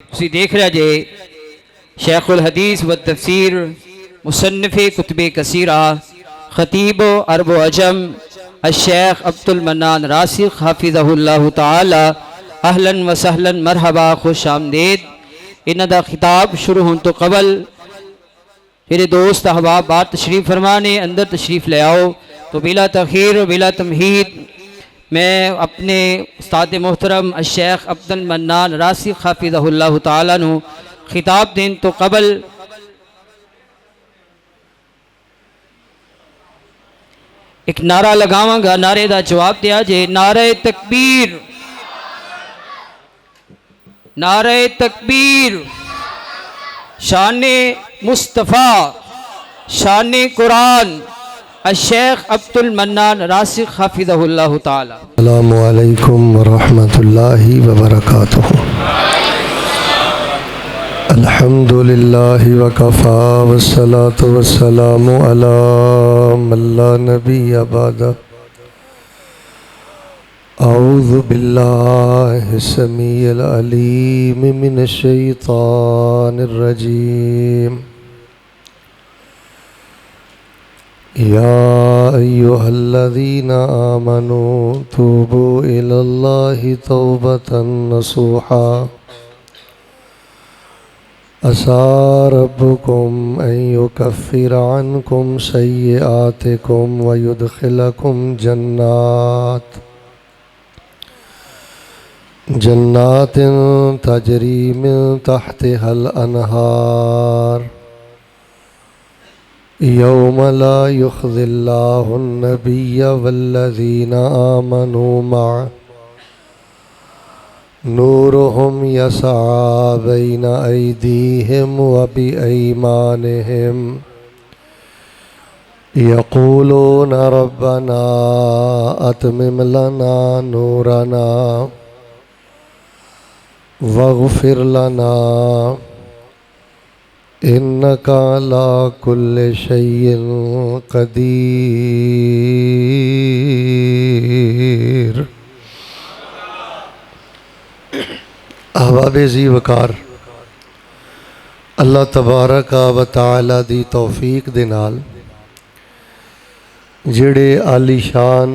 तुसीं देख रहे जे शेखुल हदीस व तफसीर मुसन्निफ़ कुतुब कसीरा खतीब अरब अजम शेख अब्दुल मन्नान रासिख हाफिज़हुल्लाह ताला अहलन व सहलन मरहबा खुश आमदीद। इन्हां दा खिताब शुरू होने तो कबल मेरे दोस्त अहबाब बात तशरीफ़ फरमाने अंदर तशरीफ़ ले आओ। तो बिला तख़ीर बिला तमहीद मैं अपने उस्ताद मोहतरम शेख अब्दुल मन्नान रासिख हाफिज़हुल्लाह ताला नु खिताब देन तो कबल एक नारा लगावांगा। नारे का जवाब दिया जे नारे तकबीर, नारे तकबीर, शाने मुस्तफ़ा, शाने कुरान, शेख अब्दुल मन्नान रासिख हाफिज़हुल्लाह ताला। अस्सलामु अलैकुम वरहमतुल्लाहि वबरकातुहू। अल्हम्दुलिल्लाहि वकफ़ा वस्सलातु वस्सलामु अला मन ला नबिय्य बअदा। औज़ु बिल्लाहि समीइल अलीम मिनश शैतानिर रजीम। या अय्युहल्लज़ीना आमनू तूबू इलल्लाहि तौबतन नसूहा असा रब्बुकुम अन युकफ्फिर अन्कुम सय्यिआतिकुम व युदखिलकुम जन्नातिन तजरी मिन तहतिहल अनहार यौम ला युख़ज़िल्लाहु अन्नबिय्य वल्लज़ीना आमनू मअहु नूरुहुम यस्आ बैना अयदीहिम व बिअयमानिहिम यक़ूलून रब्बना अतमिम लना नूरना वग़फ़िर लना इन्नका अला कुल्लि शैइन क़दीर। अहबाब ज़ी वकार अल्लाह तबारक व तआला दी तौफीक दे नाल जिहड़े आलीशान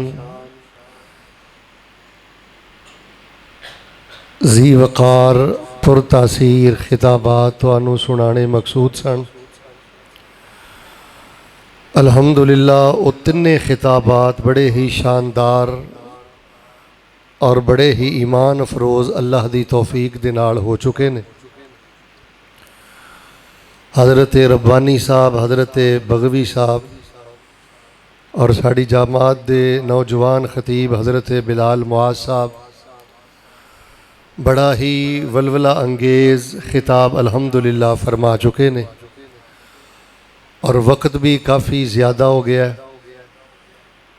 ज़ी वकार पुरतासीर खिताबात तुहानू सुनाने मकसूद सन। अल्हम्दुलिल्लाह वो तिन्ने खिताबात बड़े ही शानदार और बड़े ही ईमान अफरोज़ अल्लाह दी तौफीक दे नाल हो चुके ने। हज़रत रब्बानी साहब, हज़रत बगवी साहब और साड़ी जामात दे नौजवान खतीब हज़रत बिलाल मुआज़ साहब बड़ा ही वलवला अंगेज़ खिताब अल्हम्दुलिल्लाह फरमा चुके ने और वक्त भी काफ़ी ज़्यादा हो गया है।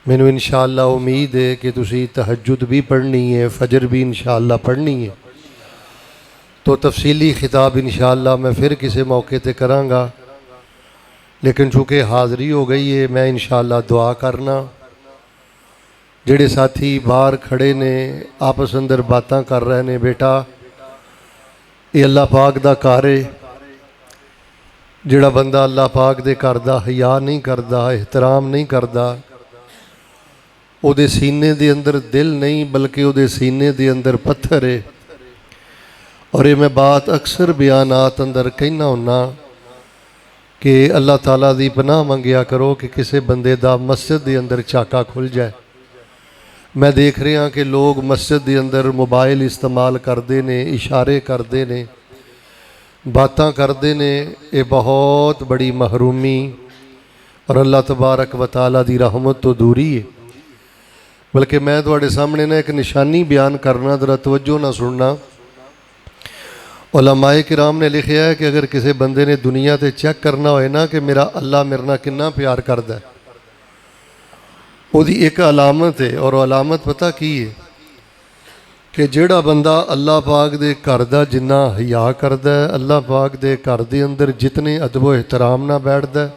मैनू इंशाअल्लाह उम्मीद है कि तुसी तहज्जुद भी पढ़नी है, फजर भी इंशाअल्लाह पढ़नी है। तो तफसीली खिताब इंशाअल्लाह मैं फिर किसी मौके पर कराँगा, लेकिन चूँकि हाज़री हो गई है मैं इंशाअल्लाह दुआ करना। जिहड़े साथी बाहर खड़े ने आपस अंदर बातां कर रहे ने, बेटा ये अल्लाह पाक दा घर है। जिहड़ा बंदा अल्लाह पाक दे घर दा हया नहीं करता, एहतराम नहीं करता, उहदे सीने दे अंदर दिल नहीं बल्कि उहदे सीने दे अंदर पत्थर है। और ये मैं बात अक्सर बयानात अंदर कहना हुन्ना कि अल्लाह ताला दी पनाह मंगिया करो कि किसी बंदे दा मस्जिद दे अंदर झाका खुल जाए। मैं देख रहा कि लोग मस्जिद के अंदर मोबाइल इस्तेमाल करते ने, इशारे करते ने, बातां करते ने। ये बहुत बड़ी महरूमी और अल्लाह तबारक व तआला दी रहमत तो दूरी है। बल्कि मैं तुहाडे सामने ना एक निशानी बयान करना, जरा तवज्जो ना सुनना। उलमाए किराम ने लिखा है कि अगर किसी बंदे ने दुनिया ते चेक करना होए ना कि मेरा अल्लाह मेरे नाल कितना प्यार करता है, उसकी एक अलामत है। और अलामत पता की है कि जिहड़ा बंदा अल्लाह पाक दे घर दा जिन्ना हया करदा है, अल्लाह पाक दे घर दे अंदर जितने अदब एहतराम नाल बैठदा है,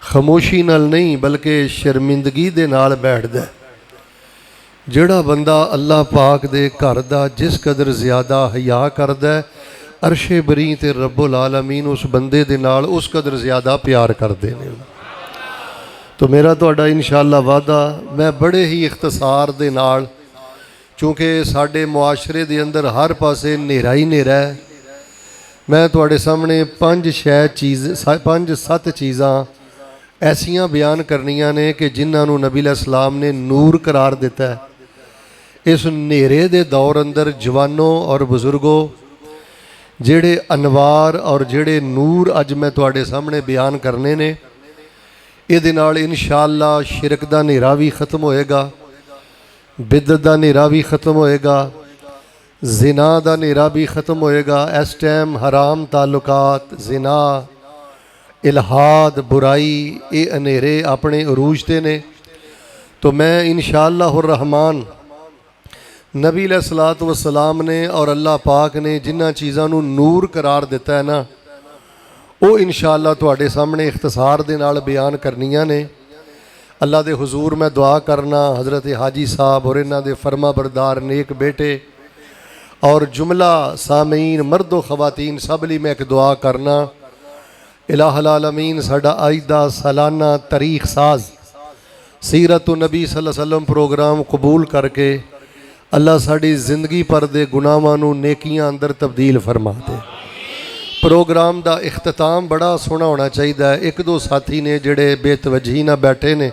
खामोशी नाल नहीं बल्कि शर्मिंदगी दे नाल बैठदा है, ਜਿਹੜਾ ਬੰਦਾ ਅੱਲਾਹ ਪਾਕ ਦੇ ਘਰ ਦਾ ਜਿਸ ਕਦਰ ਜ਼ਿਆਦਾ ਹਯਾ ਕਰਦਾ ਹੈ, ਅਰਸ਼ੇ ਬਰੀ ਤੇ ਰੱਬੁਲ ਆਲਮੀਨ ਉਸ ਬੰਦੇ ਦੇ ਨਾਲ ਉਸ ਕਦਰ ਜ਼ਿਆਦਾ ਪਿਆਰ ਕਰਦੇ ਨੇ। तो मेरा ਤੁਹਾਡਾ इंशाअल्लाह वादा मैं बड़े ही इख्तसार दे नाल, चूँकि साडे मुआशरे दे अंदर हर पासे हनेरा ही हनेरा है, मैं ਤੁਹਾਡੇ सामने 5-7 चीज़ां ऐसियां बयान करनियां ने कि जिन्होंने नबी अलैहिस्सलाम ने नूर करार दिता है। इस हनेरे दे दौर अंदर जवानों और बजुर्गों ਜਿਹੜੇ अनवार और ਜਿਹੜੇ नूर अज मैं ਤੁਹਾਡੇ सामने बयान करने ने, ਇਹਦੇ ਨਾਲ इंशाअल्लाह शिरक ਦਾ ਹਨੇਰਾ भी ख़त्म होएगा, बिदत ਦਾ ਹਨੇਰਾ भी ख़त्म होएगा, जिना ਦਾ ਹਨੇਰਾ भी ख़त्म होएगा। इस टाइम हराम ताल्लुकात, जिना, इल्हाद, बुराई, ये हनेरे अपने अरूज ते ने। तो मैं इंशाअल्लाह रहमान नबी अलैहिस्सलातु वस्सलाम ने और अल्लाह पाक ने जिन्हां चीज़ां नूं नूर करार दिता है ना, वो इंशाअल्लाह तुहाडे सामने इख्तसार दे नाल बयान करनियां ने। अल्लाह दे हुजूर मैं दुआ करना हज़रत हाजी साहब और इन्हां दे फरमा बरदार नेक बेटे और जुमला सामीन मर्दो ख़वातीन सब लई मैं एक दुआ करना, इलाहुल आलमीन साडा अज दा सालाना तारीख साज सीरत नबी सल्लल्लाहु अलैहि वसल्लम प्रोग्राम कबूल करके अल्लाह साडी जिंदगी पर दे गुनाहां नूं नेकियां अंदर तब्दील फरमा दे। प्रोग्राम का इख्तिताम बड़ा सोहना होना चाहिए। एक दो साथी ने जिहड़े बेतवजही ना बैठे ने,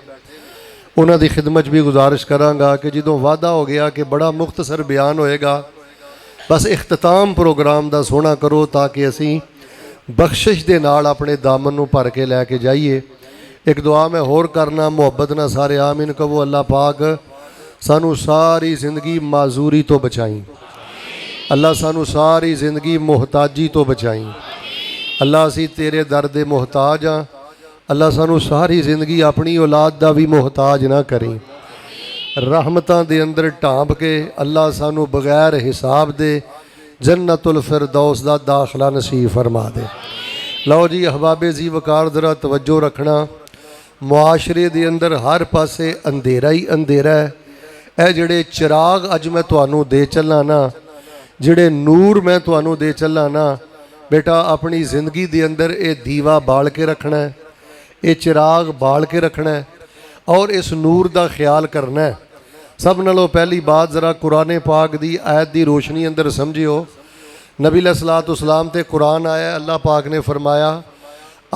उन्हां दी खिदमत भी गुजारिश करांगा कि जदों वादा हो गया कि बड़ा मुख्तसर बयान होएगा, बस इख्तिताम प्रोग्राम का सोहना करो ताकि असी बख्शिश दे नाल अपने दामन नूं भर के लैके जाइए। एक दुआ मैं होर करना, मुहब्बत ना सारे आमीन कहो। अल्लाह पाक सानू सारी जिंदगी माजूरी तो बचाई, अल्लाह सानू सारी जिंदगी मुहताजी तो बचाई। अल्लाह असी तेरे दर दे मुहताज हाँ, अल्लाह सानू सारी जिंदगी अपनी औलाद का भी मुहताज ना करें। रहमतां दे अंदर ढांप के अल्लाह सानू बगैर हिसाब दे जन्नतुल फिरदौस दा दाखला नसीब फरमा दे। लो जी अहबाबे जी वकार जरा तवज्जो रखना, मुआशरे दे अंदर हर पासे अंधेरा ही अंधेरा है। ਇਹ ਜਿਹੜੇ चिराग अज मैं तुहानू दे चलना ना, ਜਿਹੜੇ नूर मैं तुहानू दे चलना ना, बेटा अपनी जिंदगी दे अंदर ये दीवा बाल के रखना है, ये चिराग बाल के रखना है और इस नूर का ख्याल करना है। सब नालों पहली बात ज़रा कुरान पाक दी आयत दी रोशनी अंदर समझियो। नबी अलैहिस्सलातु वस्सलाम ते कुरान आया, अल्लाह पाक ने फरमाया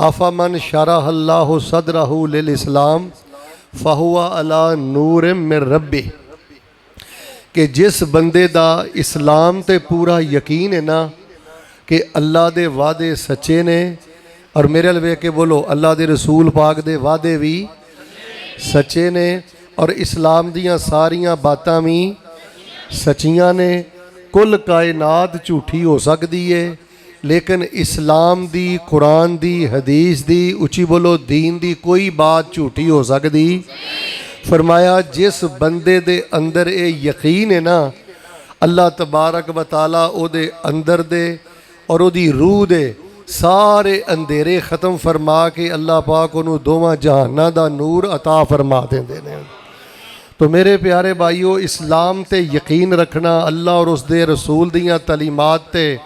आफ़ामन शरहल्लाहु सदरहु लिल इस्लाम फ़हुवा अला नूर मिर रब्बी, कि जिस बंदे दा इस्लाम ते पूरा यकीन है ना कि अल्लाह दे वादे सच्चे ने, और मेरे अल वेख के बोलो अल्लाह दे रसूल पाक दे वादे भी सच्चे ने और इस्लाम दियाँ सारियां बातां भी सच्चियां ने। कुल कायनात झूठी हो सकती है लेकिन इस्लाम दी, कुरान दी, हदीस दी, उची बोलो दीन दी कोई बात झूठी हो सकती। फरमाया जिस बंदे दे अंदर ये यकीन है ना, अल्लाह तबारक व तआला ओदे अंदर दे और ओदी रूह दे सारे अंधेरे ख़त्म फरमा के अल्लाह पाक उन्होंने दोवां जहानां दा नूर अता फरमा देंदे ने। तो मेरे प्यारे भाईओ, इस्लाम ते यकीन रखना, अल्लाह और उसदे रसूल दियां तलीमात ते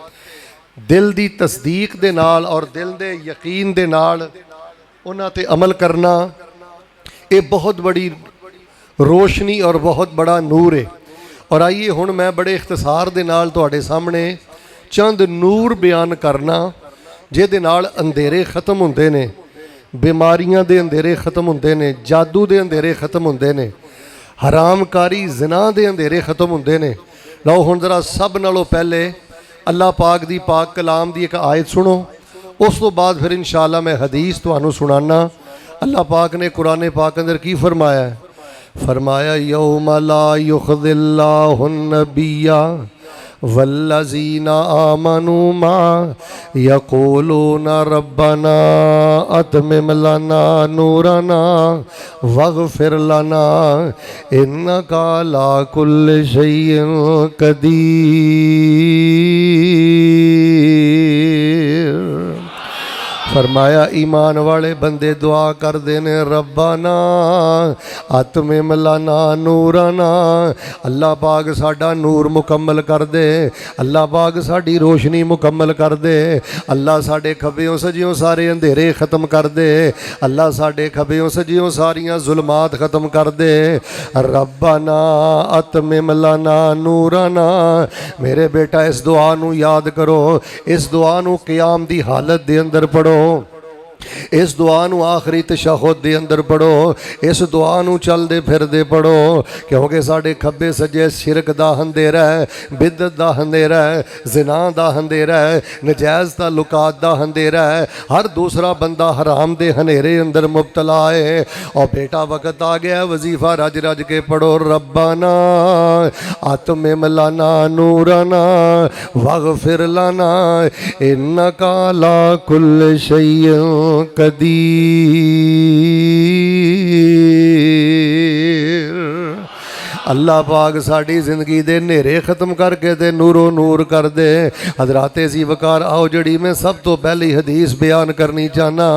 दिल दी तस्दीक दे नाल और दिल दे यकीन दे नाल उन्हां ते अमल करना, ये बहुत बड़ी रोशनी और बहुत बड़ा नूर है। और आइए हुण मैं बड़े इख्तिसार दे नाल तुहाडे सामने चंद नूर बयान करना जिहदे नाल अंधेरे ख़त्म हुंदे ने, बीमारियां दे अंधेरे ख़त्म हुंदे ने, जादू दे अंधेरे ख़त्म हुंदे ने, हरामकारी जिना दे अंधेरे ख़त्म हुंदे ने। लो हुण जरा सब नालों पहले अल्लाह पाक दी पाक कलाम दी एक आयत सुनो, उस तो बाद फिर इंशाअल्लाह मैं हदीस तुहानू सुनाना। अल्लाह पाक ने कुरान पाक अंदर की फरमाया है? फरमाया यौम ला युखज़िल्लाहुन नबिय्या वल्लज़ीना आमनू मा यक़ूलूना रब्बना अतमिम लना नूरना वग़फ़िर लना इन्नका अला कुल्लि शैइन क़दीर। फरमाया ईमान वाले बंदे दुआ करते ने रब्बाना आत्मे मलाना नूराना, अल्लाह पाक साडा नूर मुकम्मल कर दे, अल्लाह पाक साडी रोशनी मुकम्मल कर दे, अल्लाह साडे खब्बियों सजियों सारे अंधेरे ख़त्म कर दे, अल्लाह साडे खब्बियों सजियों सारियां जुल्मात ख़त्म कर दे। रब्बाना आत्मे मलाना नूराना। मेरे बेटा इस दुआ नू याद करो, इस दुआ नू क़याम दी हालत दे अंदर पढ़ो, इस दुआ नू आखिरी तशहुद दे अंदर पढ़ो, इस दुआ नू चलदे फिरदे पढ़ो, क्योंकि साडे खब्बे सज्जे शिरक दा अंधेरा है, बिदअत दा अंधेरा है, ज़िना दा अंधेरा है, नजायज़ ताल्लुकात दा अंधेरा है, हर दूसरा बंदा हराम दे हनेरे अंदर मुब्तला है। और बेटा वक़्त आ गया वजीफ़ा रज रज के पढ़ो, रब्बाना आत्मिम लना नूरना वग़फ़िर लना इन्नका अला कुल्लि शैइन कदीर। अल्लाह पाक साड़ी ज़िंदगी दे नेरे ख़त्म करके ते नूरो नूर कर दे। हज़राते ज़ी वकार आओ जड़ी मैं सब तो पहली हदीस बयान करनी चाहना,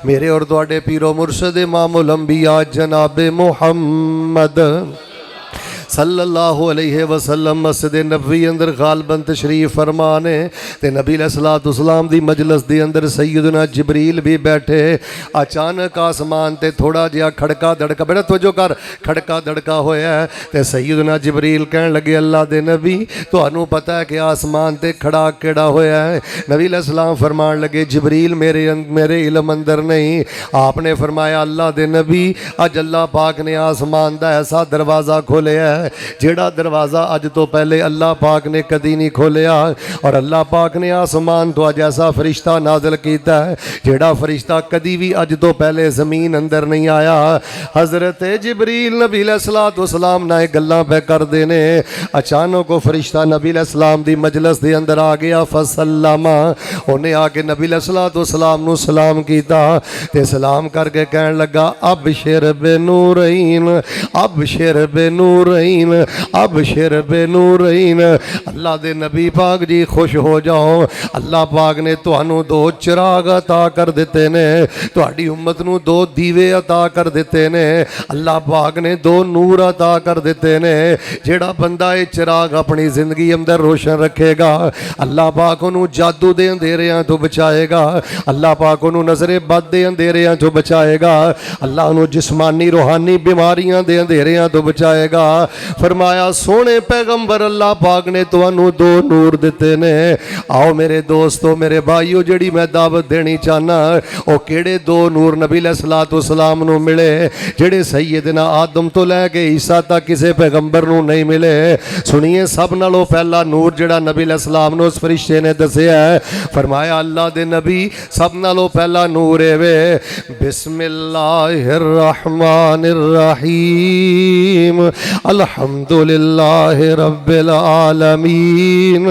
मेरे और तुहाडे पीरो मुर्शद इमामुल अंबिया जनाबे मुहम्मद सल्लल्लाहु अलैहि वसल्लम मस्जिद नबवी अंदर गालबन तशरीफ फरमाने ते नबी अलैहिस्सलाम दी मजलिस दे अंदर सैयदना जिबरील भी बैठे। अचानक आसमान ते थोड़ा जिहा खड़का दड़का, बेटा तवज्जो कर, खड़का दड़का होया ते सैयदना जिबरील कहन लगे अल्लाह दे नबी तुहानू पता है कि आसमान ते खड़ा केड़ा होया है? नबी अलैहिस्सलाम फरमान लगे जिबरील मेरे इल्म अंदर नहीं। आपने फरमाया अल्लाह दे नबी अज अल्लाह पाक ने आसमान दा ऐसा दरवाज़ा खोलिया है जेड़ा दरवाज़ा अज तो पहले अल्लाह पाक ने कदी नहीं खोलिया, और अल्लाह पाक ने आसमान तो अज ऐसा फरिश्ता नाज़िल किया है जेड़ा फरिश्ता कदी भी अज तो पहले ज़मीन अंदर नहीं आया। हज़रत जिबरील नबी अलैहिस्सलाम नाल गल्लां पे करदे ने, अचानक वो फरिश्ता नबी अलैहिस्सलाम दी मजलिस दे अंदर आ गया। फसल्लमा उन्हें आके नबी अलैहिस्सलाम नू सलाम किया ते सलाम करके कहन लगा अबशिर बेनूरैन, अबशिर बेनूरैन, अबशिर बेनूरैन। अल्लाह दे नबी पाक जी खुश हो जाओ, अल्लाह पाक ने तुहानू दो चिराग अता कर दिते ने, तुहाडी उम्मत नू दो दीवे अता कर दिते ने, अल्लाह पाक ने दो नूर अता कर दिते ने। जेड़ा बंदा ये चिराग अपनी जिंदगी अंदर रोशन रखेगा अल्लाह पाक उन्होंने जादू दे अंधेरियां तो बचाएगा, अल्लाह पाक उन्होंने नजरे बद दे अंधेरियां तो बचाएगा, अल्लाह उन्होंने जिस्मानी रूहानी बीमारियां दे अंधेरियां तो बचाएगा। फरमाया सोने पैगंबर अल्लाह पाक ने तुहानू दो नूर दिते ने। आओ मेरे दोस्तों मेरे भाइयों जड़ी मैं दावत देनी चाहना वो केड़े दो नूर नबी अलैहिस्सलाम नू मिले जेड़े सैयदना आदम तो लैके ईसा तक किसी पैगंबर नू नहीं मिले। सुनिए सब नालों पहला नूर जेड़ा नबी अलैहिस्सलाम नू उस फरिश्ते ने दसिया है, फरमाया अल्लाह दे नबी सब नालों पहला नूर है वे बिस्मिल्लाहिर रहमानिर रहीम अल्हम्दुलिल्लाहि रब्बिल आलमीन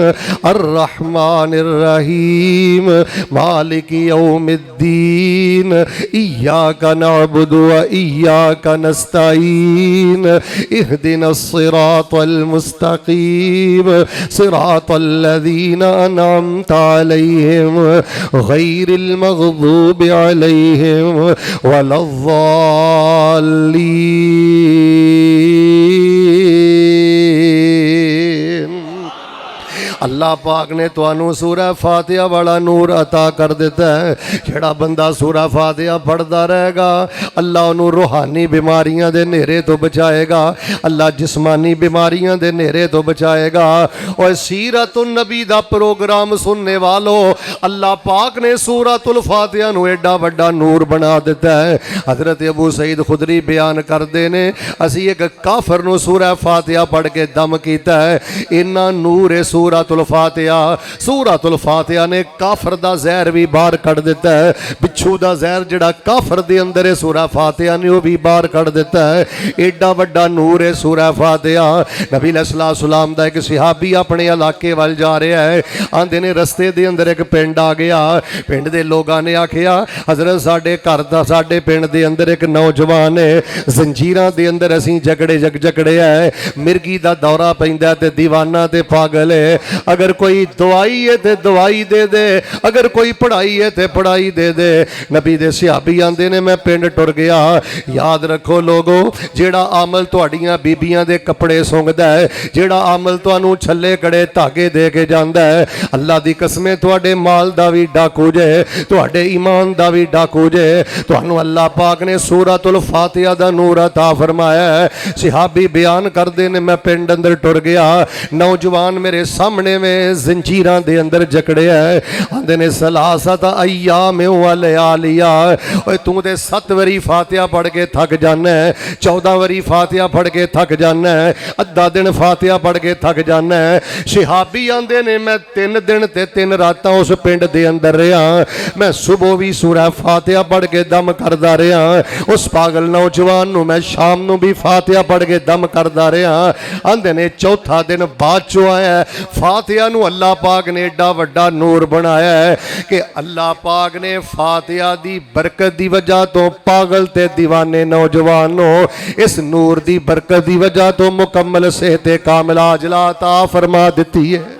अर्रहमानिर रहीम मालिकी यौमिद्दीन इय्याका नअबुदु व इय्याका नस्तईन इहदिनस सिरातल मुस्तकीम सिरातल लज़ीना अनअमता अलैहिम गैरिल मग़दूबि अलैहिम वलद्दाल्लीन। अल्लाह पाक ने तुहानू सूरह फातिहा वाला नूर अता कर दिता है। जेड़ा बंदा सूरह फातिहा पढ़दा रहेगा अल्लाह उन्होंने रूहानी बीमारियां दे नेरे तो बचाएगा, अल्लाह जिस्मानी बीमारियां दे नेरे तो बचाएगा। और सीरतुन नबी दा प्रोग्राम सुनने वालों अल्लाह पाक ने सूरतुल फातिहा नू एडा वड्डा नूर बना दिता है। हज़रत अबू सईद खुदरी बयान करते ने असी एक काफर नू सूरह फातिहा पढ़ के दम कीता है, इन्ना नूर है सूरतुल फातिहा। सूरतुल फातिहा ने काफर दा जहर भी बाहर कढ़ दिता है, बिच्छू दा जहर जिहड़ा काफर दे अंदर है सूरह फातिहा ने वो भी बाहर कढ़ दिता है। एडा वड्डा नूर है सूरह फातिहा। नबी अलैहिस्सलाम दा एक सहाबी अपने इलाके वाल जा रहा है, आंदे ने रस्ते दे अंदर एक पिंड आ गया। पिंड दे लोगां ने आखिया हज़रत साडे घर दा साडे पिंड दे अंदर एक नौजवान है, जंजीरां दे अंदर असीं जकड़े है, मिर्गी दा दौरा पैंदा ते दीवाना ते पागल है। अगर कोई दवाई है तो दवाई दे दे, अगर कोई पढ़ाई है तो पढ़ाई दे दे। नबी दे सहाबी आंदे ने मैं पिंड टुर गया। याद रखो लोगो, जेड़ा अमल तुहाड़ियां बीबियां दे कपड़े सुंघदा है, जेड़ा अमल तुहानू छल्ले कड़े धागे दे के जांदा है, अल्लाह दी कसमें तुहाडे माल दा भी डाकू जे, तुहाडे ईमान दा भी डाकू जे। तुहानू अल्लाह पाक ने सूरतुल फातिहा दा नूर अता फरमाया है। सहाबी बयान करदे ने मैं पिंड अंदर टुर गया, नौजवान मेरे सामने में जंजीरां दे अंदर जकड़े है। आंदे ने सलासत अय्याम व लयालिया, ओए तू ते 7 वारी फातिहा पढ़ के थक जाना है, 14 वारी फातिहा पढ़ के थक जाना है, अद्धा दिन फातिहा पढ़ के थक जाना है। सहाबी आंदे ने मैं 3 दिन ते 3 रातां उस पिंड दे अंदर रहा, मैं सुबह भी सूरह फातिहा पढ़ के दम करदा रहा। उस पागल नौजवान नू मैं शाम नू भी फातिहा पढ़ के दम करदा रहा। आंदे ने चौथा दिन बाद चो आया, फातिहा नू अल्लाह पाक ने एडा वड्डा नूर बनाया है कि अल्लाह पाक ने फातिहा दी बरकत दी वजह तो पागल ते दीवाने नौजवानों इस नूर दी बरकत दी वजह तो मुकम्मल सेहत कामिला अजला अता फरमा दी है।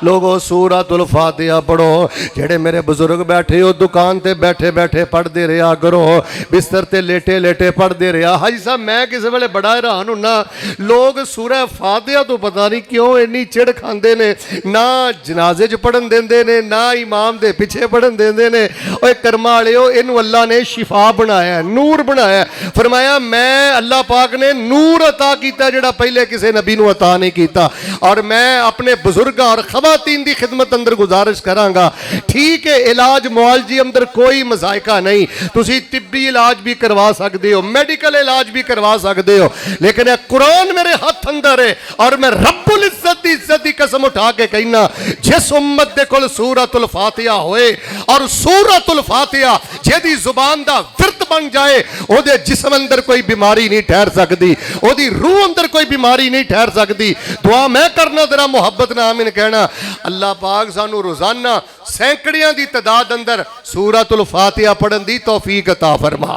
लोगो सूरतुल फातिहा पढ़ो। जेड़े मेरे बुजुर्ग बैठे हो दुकान ते बैठे बैठे पढ़ते रहा करो, बिस्तर ते लेटे लेटे पढ़ते रहा। हाजी साहब मैं किसी वेले बड़ा हैरान हुन्ना, लोग सूरह फातिहा तो पता नहीं क्यों इन्नी चिड़ खांदे ने, ना जनाजे च पढ़न देंदे ने, ना इमाम दे पिछे पढ़न देंदे ने। ओए कर्मा वालियो, इनू अल्लाह ने शिफा बनाया, नूर बनाया। फरमाया मैं अल्लाह पाक ने नूर अता किया जेड़ा पहले किसी नबी नू अता नहीं किया। और मैं अपने बुजुर्गां और खवातीन दी खिदमत अंदर गुजारिश करांगा, ठीक है इलाज मुआलजी अंदर कोई मजायका नहीं, तुसी तिब्बी इलाज भी करवा सकते हो, मेडिकल इलाज भी करवा सकते हो, लेकिन यह कुरान मेरे हाथ अंदर है और मैं रब्बुल इज्जत की कसम उठा के कहना, जिस उम्मत दे कोल सूरतुल फातिहा होए और सूरतुल फातिहा जेदी जुबान दा विरत बन जाए, ओदे जिस्म अंदर कोई बीमारी नहीं ठहर सकती, ओदी रूह अंदर कोई बीमारी नहीं ठहर सकती। दुआ मैं करना तेरा मुहब्बत ना आमीन कहना। अल्लाह पाक सानू रोजाना सैकड़ियां दी तादाद अंदर सूरतुल फातिहा पढ़न दी तौफीक अता फरमा।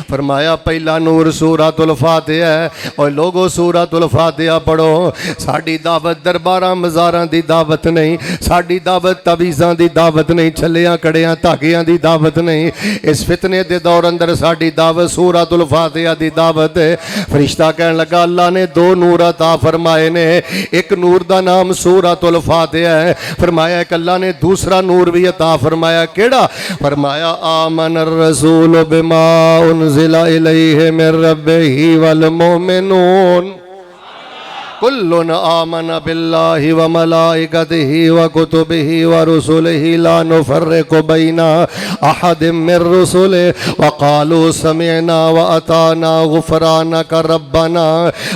फरमाया पहला नूर सूरतुल फातिहा है। और लोगो सूरतुल फातिहा पढ़ो। साड़ी दावत दरबारां मज़ारां दी दावत नहीं, साड़ी दावत तवीज़ां दी दावत नहीं, छल्लियां कड़ियां धागियां दी दावत नहीं। इस फितने दे दौर अंदर साड़ी दावत सूरतुल फातिहा दी दावत है। फरिश्ता कहन लगा अल्लाह ने 2 नूर अता फरमाए ने, एक नूर दा नाम सूरतुल फातिहा है। फरमाया एक अल्लाह ने दूसरा नूर भी अता फरमाया, केड़ा? फरमाया आमनर रसूल बिमा उनज़िला इलैहि मिर रब्बिही वल मोमिनून कुल्लुन आमन बिल्लाहि व मलाइकतिही व कुतुबिही व रुसुलिही ला नुफर्रिकु बैना अहदिम मिर रुसुलिही व क़ालू समिअना व अताना गुफ़रानक रब्बना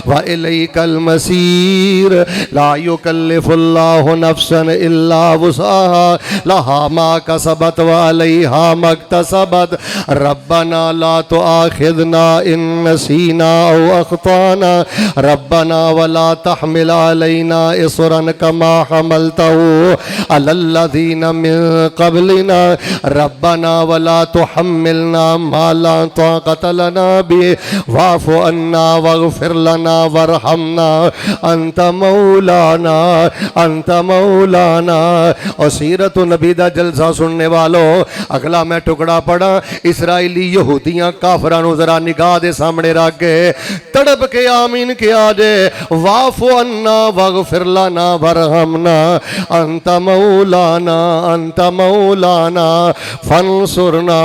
व इलैकल मसीर ला युकल्लिफुल्लाहु नफ्सन इल्ला वुसअहा लहा मा कसबत व अलैहा मक्तसबत रब्बना ला तुआखिज़ना इन नसीना औ अख़्ताना रब्बना वला तहमिल अलैना इसरन कमा हमलतहु अलल्लज़ीना मिन क़ब्लिना रब्बना वला तुहम्मिलना मा ला ताक़त लना बिहि वाफ़ु अन्ना वग़फ़िर लना वरहमना अंत मौलाना अंत मौलाना। और सीरत नबी दा जलसा सुनने वालों, अगला मैं टुकड़ा पढ़ा, इसराइली यहूदियां काफरां नूं ज़रा निगाह दे सामने रख के तड़प के आमीन किया जे वाफ़ु अन्ना वग़फ़िर लना वरहमना अंत मौलाना फंसुरना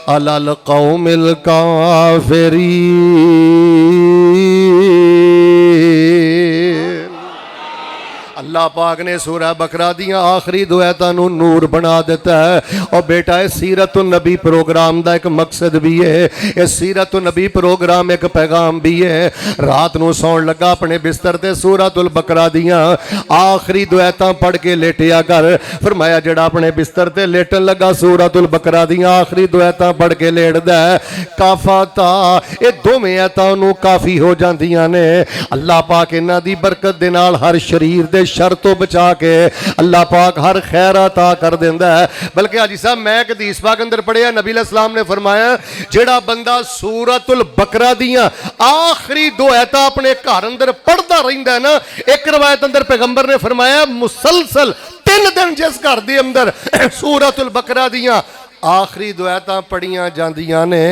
अलल कौमिल काफ़िरीन। अल्लाह पाक ने सूरह बकरा दियां आखिरी दुआतां नूं नूर बना दिता है। और बेटा इस सीरत नबी प्रोग्राम का एक मकसद भी है, इस सीरत नबी प्रोग्राम एक पैगाम भी है। रात नूं सौण लगा अपने बिस्तर ते सूरतुल बकरा दियां आखिरी दुआतां पढ़ के लेटिया कर। फरमाया जेड़ा अपने बिस्तर ते लेटन लगा सूरतुल बकरा दियां आखिरी दुआतां पढ़ के लेटदा है, काफाता ये दोवें आयतां नूं काफ़ी हो जांदियां ने। अल्लाह पाक इन्हां दी बरकत दे नाल हर शरीर दे शर तो बचा के अल्लाह पाक हर खैर अता कर देंदा है। बल्कि हाजी साहब मैं एक हदीस पाक अंदर पढ़िया, नबी अलैहिस्सलाम ने फरमाया जेड़ा बंदा सूरतुल बकरा दियां आखिरी दो आयतां अपने घर अंदर पढ़दा रहिंदा है ना, एक रवायत अंदर पैगंबर ने फरमाया मुसलसल 3 दिन जिस घर दे अंदर सूरतुल बकरा दियां आखिरी दुआतां पढ़ियां जांदियां ने,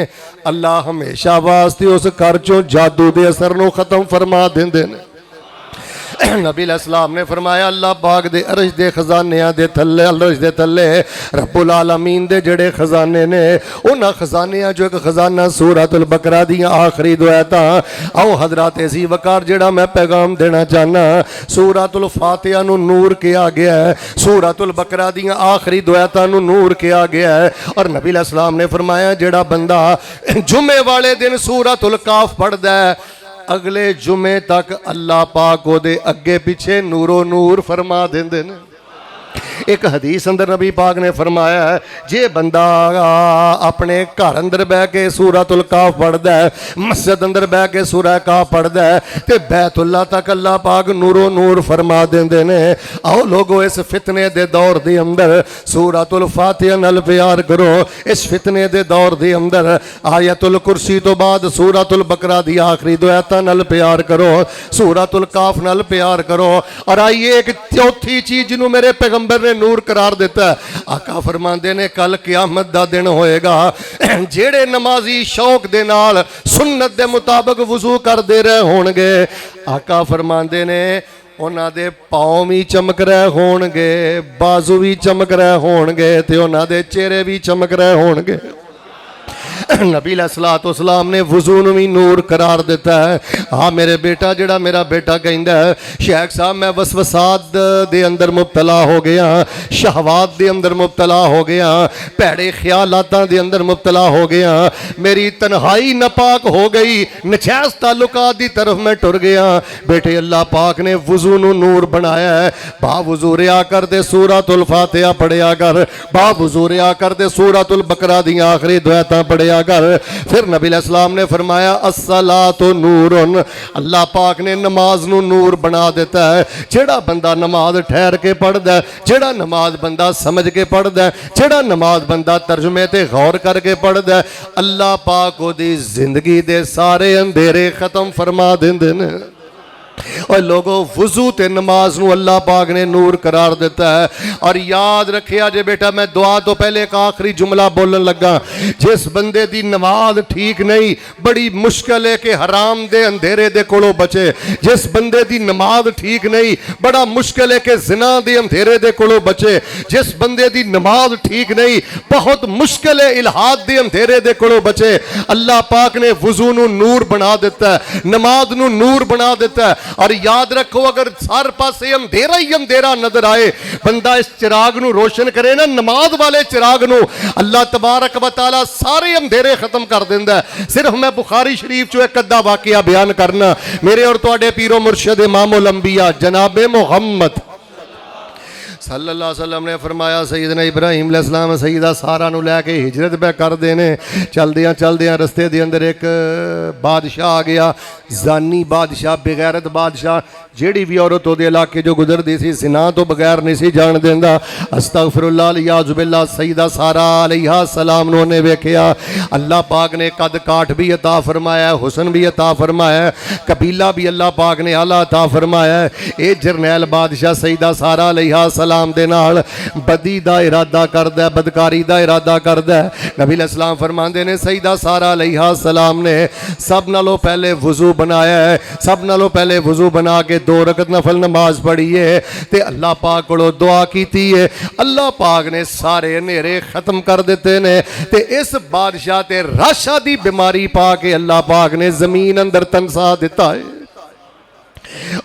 अल्लाह हमेशा वास्ते उस घर चों जादू दे असर नूं खत्म फरमा देंदे ने। नबी अलैहिस्सलाम ने फरमाया अल्लाह पाक दे अरश दे खजानियां दे थल्ले, अरश दे थल्ले रब्बुल आलमीन दे जेड़े खजाने ने, उन्हां खजानियां जो एक खजाना सूरतुल बकरा दियां आखिरी दुआतां। आओ हजरत अज़ीज़ वकार जेड़ा मैं पैगाम देना चाहना, सूरतुल फातिहा नूं नूर किया गया है, सूरतुल बकरा दियां आखिरी दुआतां नूं नूर किया गया है। और नबी अलैहिस्सलाम ने फरमाया जेड़ा बंदा जुमे वाले दिन सूरतुल काफ पढ़दा है, अगले जुमे तक अल्लाह पाक ओदे अगे पिछे नूरो नूर फरमा देंदे ने। एक हदीस अंदर नबी पाक ने फरमाया है जे बंदा अपने घर अंदर बह के सूरतुल काफ पढ़दा है, मस्जिद अंदर बह के सूरह काफ पढ़दा है, ते बैतुल्लाह तक अल्लाह पाक नूरो नूर फरमा देंदे ने। आओ लोगो इस फितने दे दौर दे अंदर सूरतुल फातिहा नाल प्यार करो। इस फितने दे दौर दे अंदर आयतुल कुर्सी तो बाद सूरतुल बकरा दी आखिरी दो आयतां नाल प्यार करो, सूरतुल काफ नाल प्यार करो। और आइए एक चौथी चीज जिन्हों मेरे पैगंबर ने नूर करार दिता है, आका फरमाते ने कल क़यामत दा दिन होएगा, जेड़े नमाजी शौक दे नाल सुन्नत दे मुताबिक वजू करते रहे होणगे, आका फरमाते ने उन्हां दे पाँव भी चमक रहे होणगे, बाजू भी चमक रहे होणगे, ते उन्हां दे चेहरे भी चमक रहे होणगे। नबी अलैहिस्सलाम ने वज़ू नूं भी नूर करार दिता है। हाँ मेरे बेटा जेड़ा मेरा बेटा कहंदा है शेख साहब मैं वसवसात दे अंदर मुबतला हो गया, शहवात दे अंदर मुबतला हो गया, भैड़े ख्यालातां दे अंदर मुबतला हो गया, मेरी तन्हाई नापाक हो गई, नजैस ताल्लुकात दी तरफ मैं टुर गया। बेटे अल्लाह पाक ने वज़ू नूं नूर बनाया है, बा वज़ू रिया कर दे सूरतुल फातिहा पढ़िया कर, बा वज़ू रिया कर दे सूरतुल बकरा दी आखिरी दुआतां पढ़िया कर। फिर नबी अलैहिस्सलाम ने फरमाया अस्सलातु नूरुन, अल्लाह पाक ने नमाज नूं नूर बना देता है। जेड़ा बंदा नमाज ठहर के पढ़दा है, जेड़ा नमाज बंदा समझ के पढ़दा है, जेड़ा नमाज बंदा तर्जुमे ते गौर करके पढ़दा है, अल्लाह पाक ओदी जिंदगी दे सारे अंधेरे खत्म फरमा देंदे ने। और लोगों वज़ू ते नमाज नूं अल्लाह पाक ने नूर करार दिता है। और याद रखिया जे बेटा मैं दुआ तो पहले एक आखिरी जुमला बोलन लगा, जिस बंदे दी नमाज ठीक नहीं बड़ी मुश्किल है कि हराम दे अंधेरे दे कोलों बचे, जिस बंदे दी नमाज ठीक नहीं बड़ा मुश्किल है कि जिना दे अंधेरे दे कोलों बचे, जिस बंदे दी नमाज ठीक नहीं बहुत मुश्किल है इल्हाद दे अंधेरे दे कोलों बचे। अल्लाह पाक ने वज़ू नूं नूर बना दिता है, नमाज नूं नूर बना दिता है। और याद रखो अगर सार पासे अंधेरा ही अंधेरा नजर आए, बंदा इस चिराग नूं रोशन करे ना, नमाज वाले चिराग नूं, अल्लाह तबारक व तआला सारे अंधेरे खत्म कर देंदा है। सिर्फ मैं बुखारी शरीफ चो एक अद्धा वाकया बयान करना, मेरे और तुहाडे पीरो मुर्शिद इमामुल अंबिया जनाबे मुहम्मद सल्लल्लाहु अलैहि वसल्लम ने फरमाया सैयदना इब्राहीम अलैहिस्सलाम सैयदा सारा नूं लैके हिजरत पे करदे ने, चलदियां चलदियां रस्ते दे अंदर एक बादशाह आ गया, जानी बादशाह, बेगैरत बादशाह, जेड़ी भी औरत उहदे इलाके जो गुजरदी सी जिना तो बगैर नहीं सी जान देंदा। अस्तगफिरुल्लाह लियाजुबिल्लाह सैयदा सारा अलैहा सलाम नूं ने वेखिया, अल्लाह पाक ने कद काठ भी अता फरमाया, हुसन भी अता फरमाया, कबीला भी अल्लाह पाक ने आला अता फरमाया। ये जरनैल बादशाह सैयदा सारा अलैहा सलाम दे नाल बदी दा इरादा करदा है, बदकारी दा इरादा करदा है। नबी अलैहिस्सलाम फरमांदे ने सैयदा सारा अलैहा सलाम ने सब नालों पहले वज़ू बनाया है, सब नालों पहले वज़ू बना के 2 रकत नफल नमाज पढ़ी है ते अल्लाह पाक कोलों दुआ कीती है। अल्लाह पाक ने सारे हनेरे खत्म कर दिते ने ते इस बादशाह ते राशा दी बीमारी पा के अल्लाह पाक ने जमीन अंदर तनसा दिता है।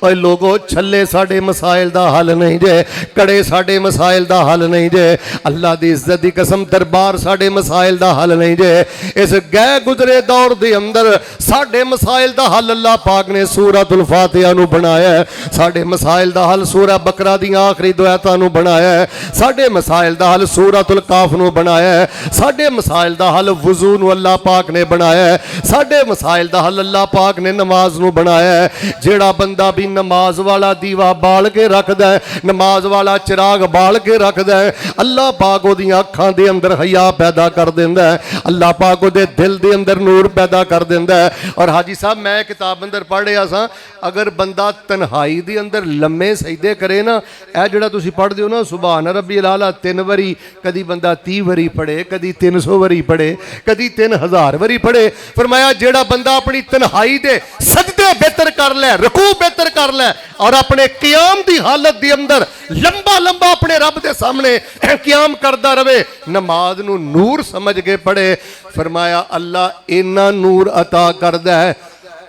और लोगों छले साडे मसाइल दा हल नहीं जे, कड़े साडे मसाइल दा हल नहीं जे, अल्लाह दी इज्जत दी कसम दरबार साडे मसाइल दा हल नहीं जे। इस गए गुजरे दौर दे अंदर साडे मसाइल दा हल अल्लाह पाक ने सूरतुल फातिहा नूं बनाया है, साडे मसाइल दा हल सूरह बकरा दी आखिरी दो आयतां नूं बनाया है, साडे मसाइल दा हल सूरतुल काफ नूं बनाया है, साडे मसाइल दा हल वज़ू नूं अल्लाह पाक ने बनाया है, साडे मसाइल दा हल अल्लाह पाक ने नमाज नूं बनाया है। जेड़ा बंदा भी नमाज वाला दीवा बाल के रखदा है, नमाज वाला चिराग बाल के रखदा है, अल्लाह पाक ओदियां अखां दे अंदर हया पैदा कर दिंदा है, अल्लाह पाक ओदे दिल दे अंदर नूर पैदा कर दिंदा है। और हाजी साहब मैं किताब अंदर पढ़ रहा सा, अगर बंदा तन्हाई दे अंदर लम्मे सजदे करे ना, यह जिहड़ा तुसीं पढ़दे हो ना सुभान रब्बिल आला 3 वारी, कदी बंदा 30 वारी पढ़े, कदी 300 वारी पढ़े, कदी 3000 वारी पढ़े, फरमाया जेड़ा बंदा अपनी तन्हाई दे सजदे बेहतर कर ले, रुकू बेहतर कर ले और अपने क़याम दी हालत दे अंदर लंबा लंबा अपने रब दे सामने क़याम करदा रहे, नमाज नू नूर समझ के पढ़े, फरमाया अल्लाह इन्ना नूर अता करदा है,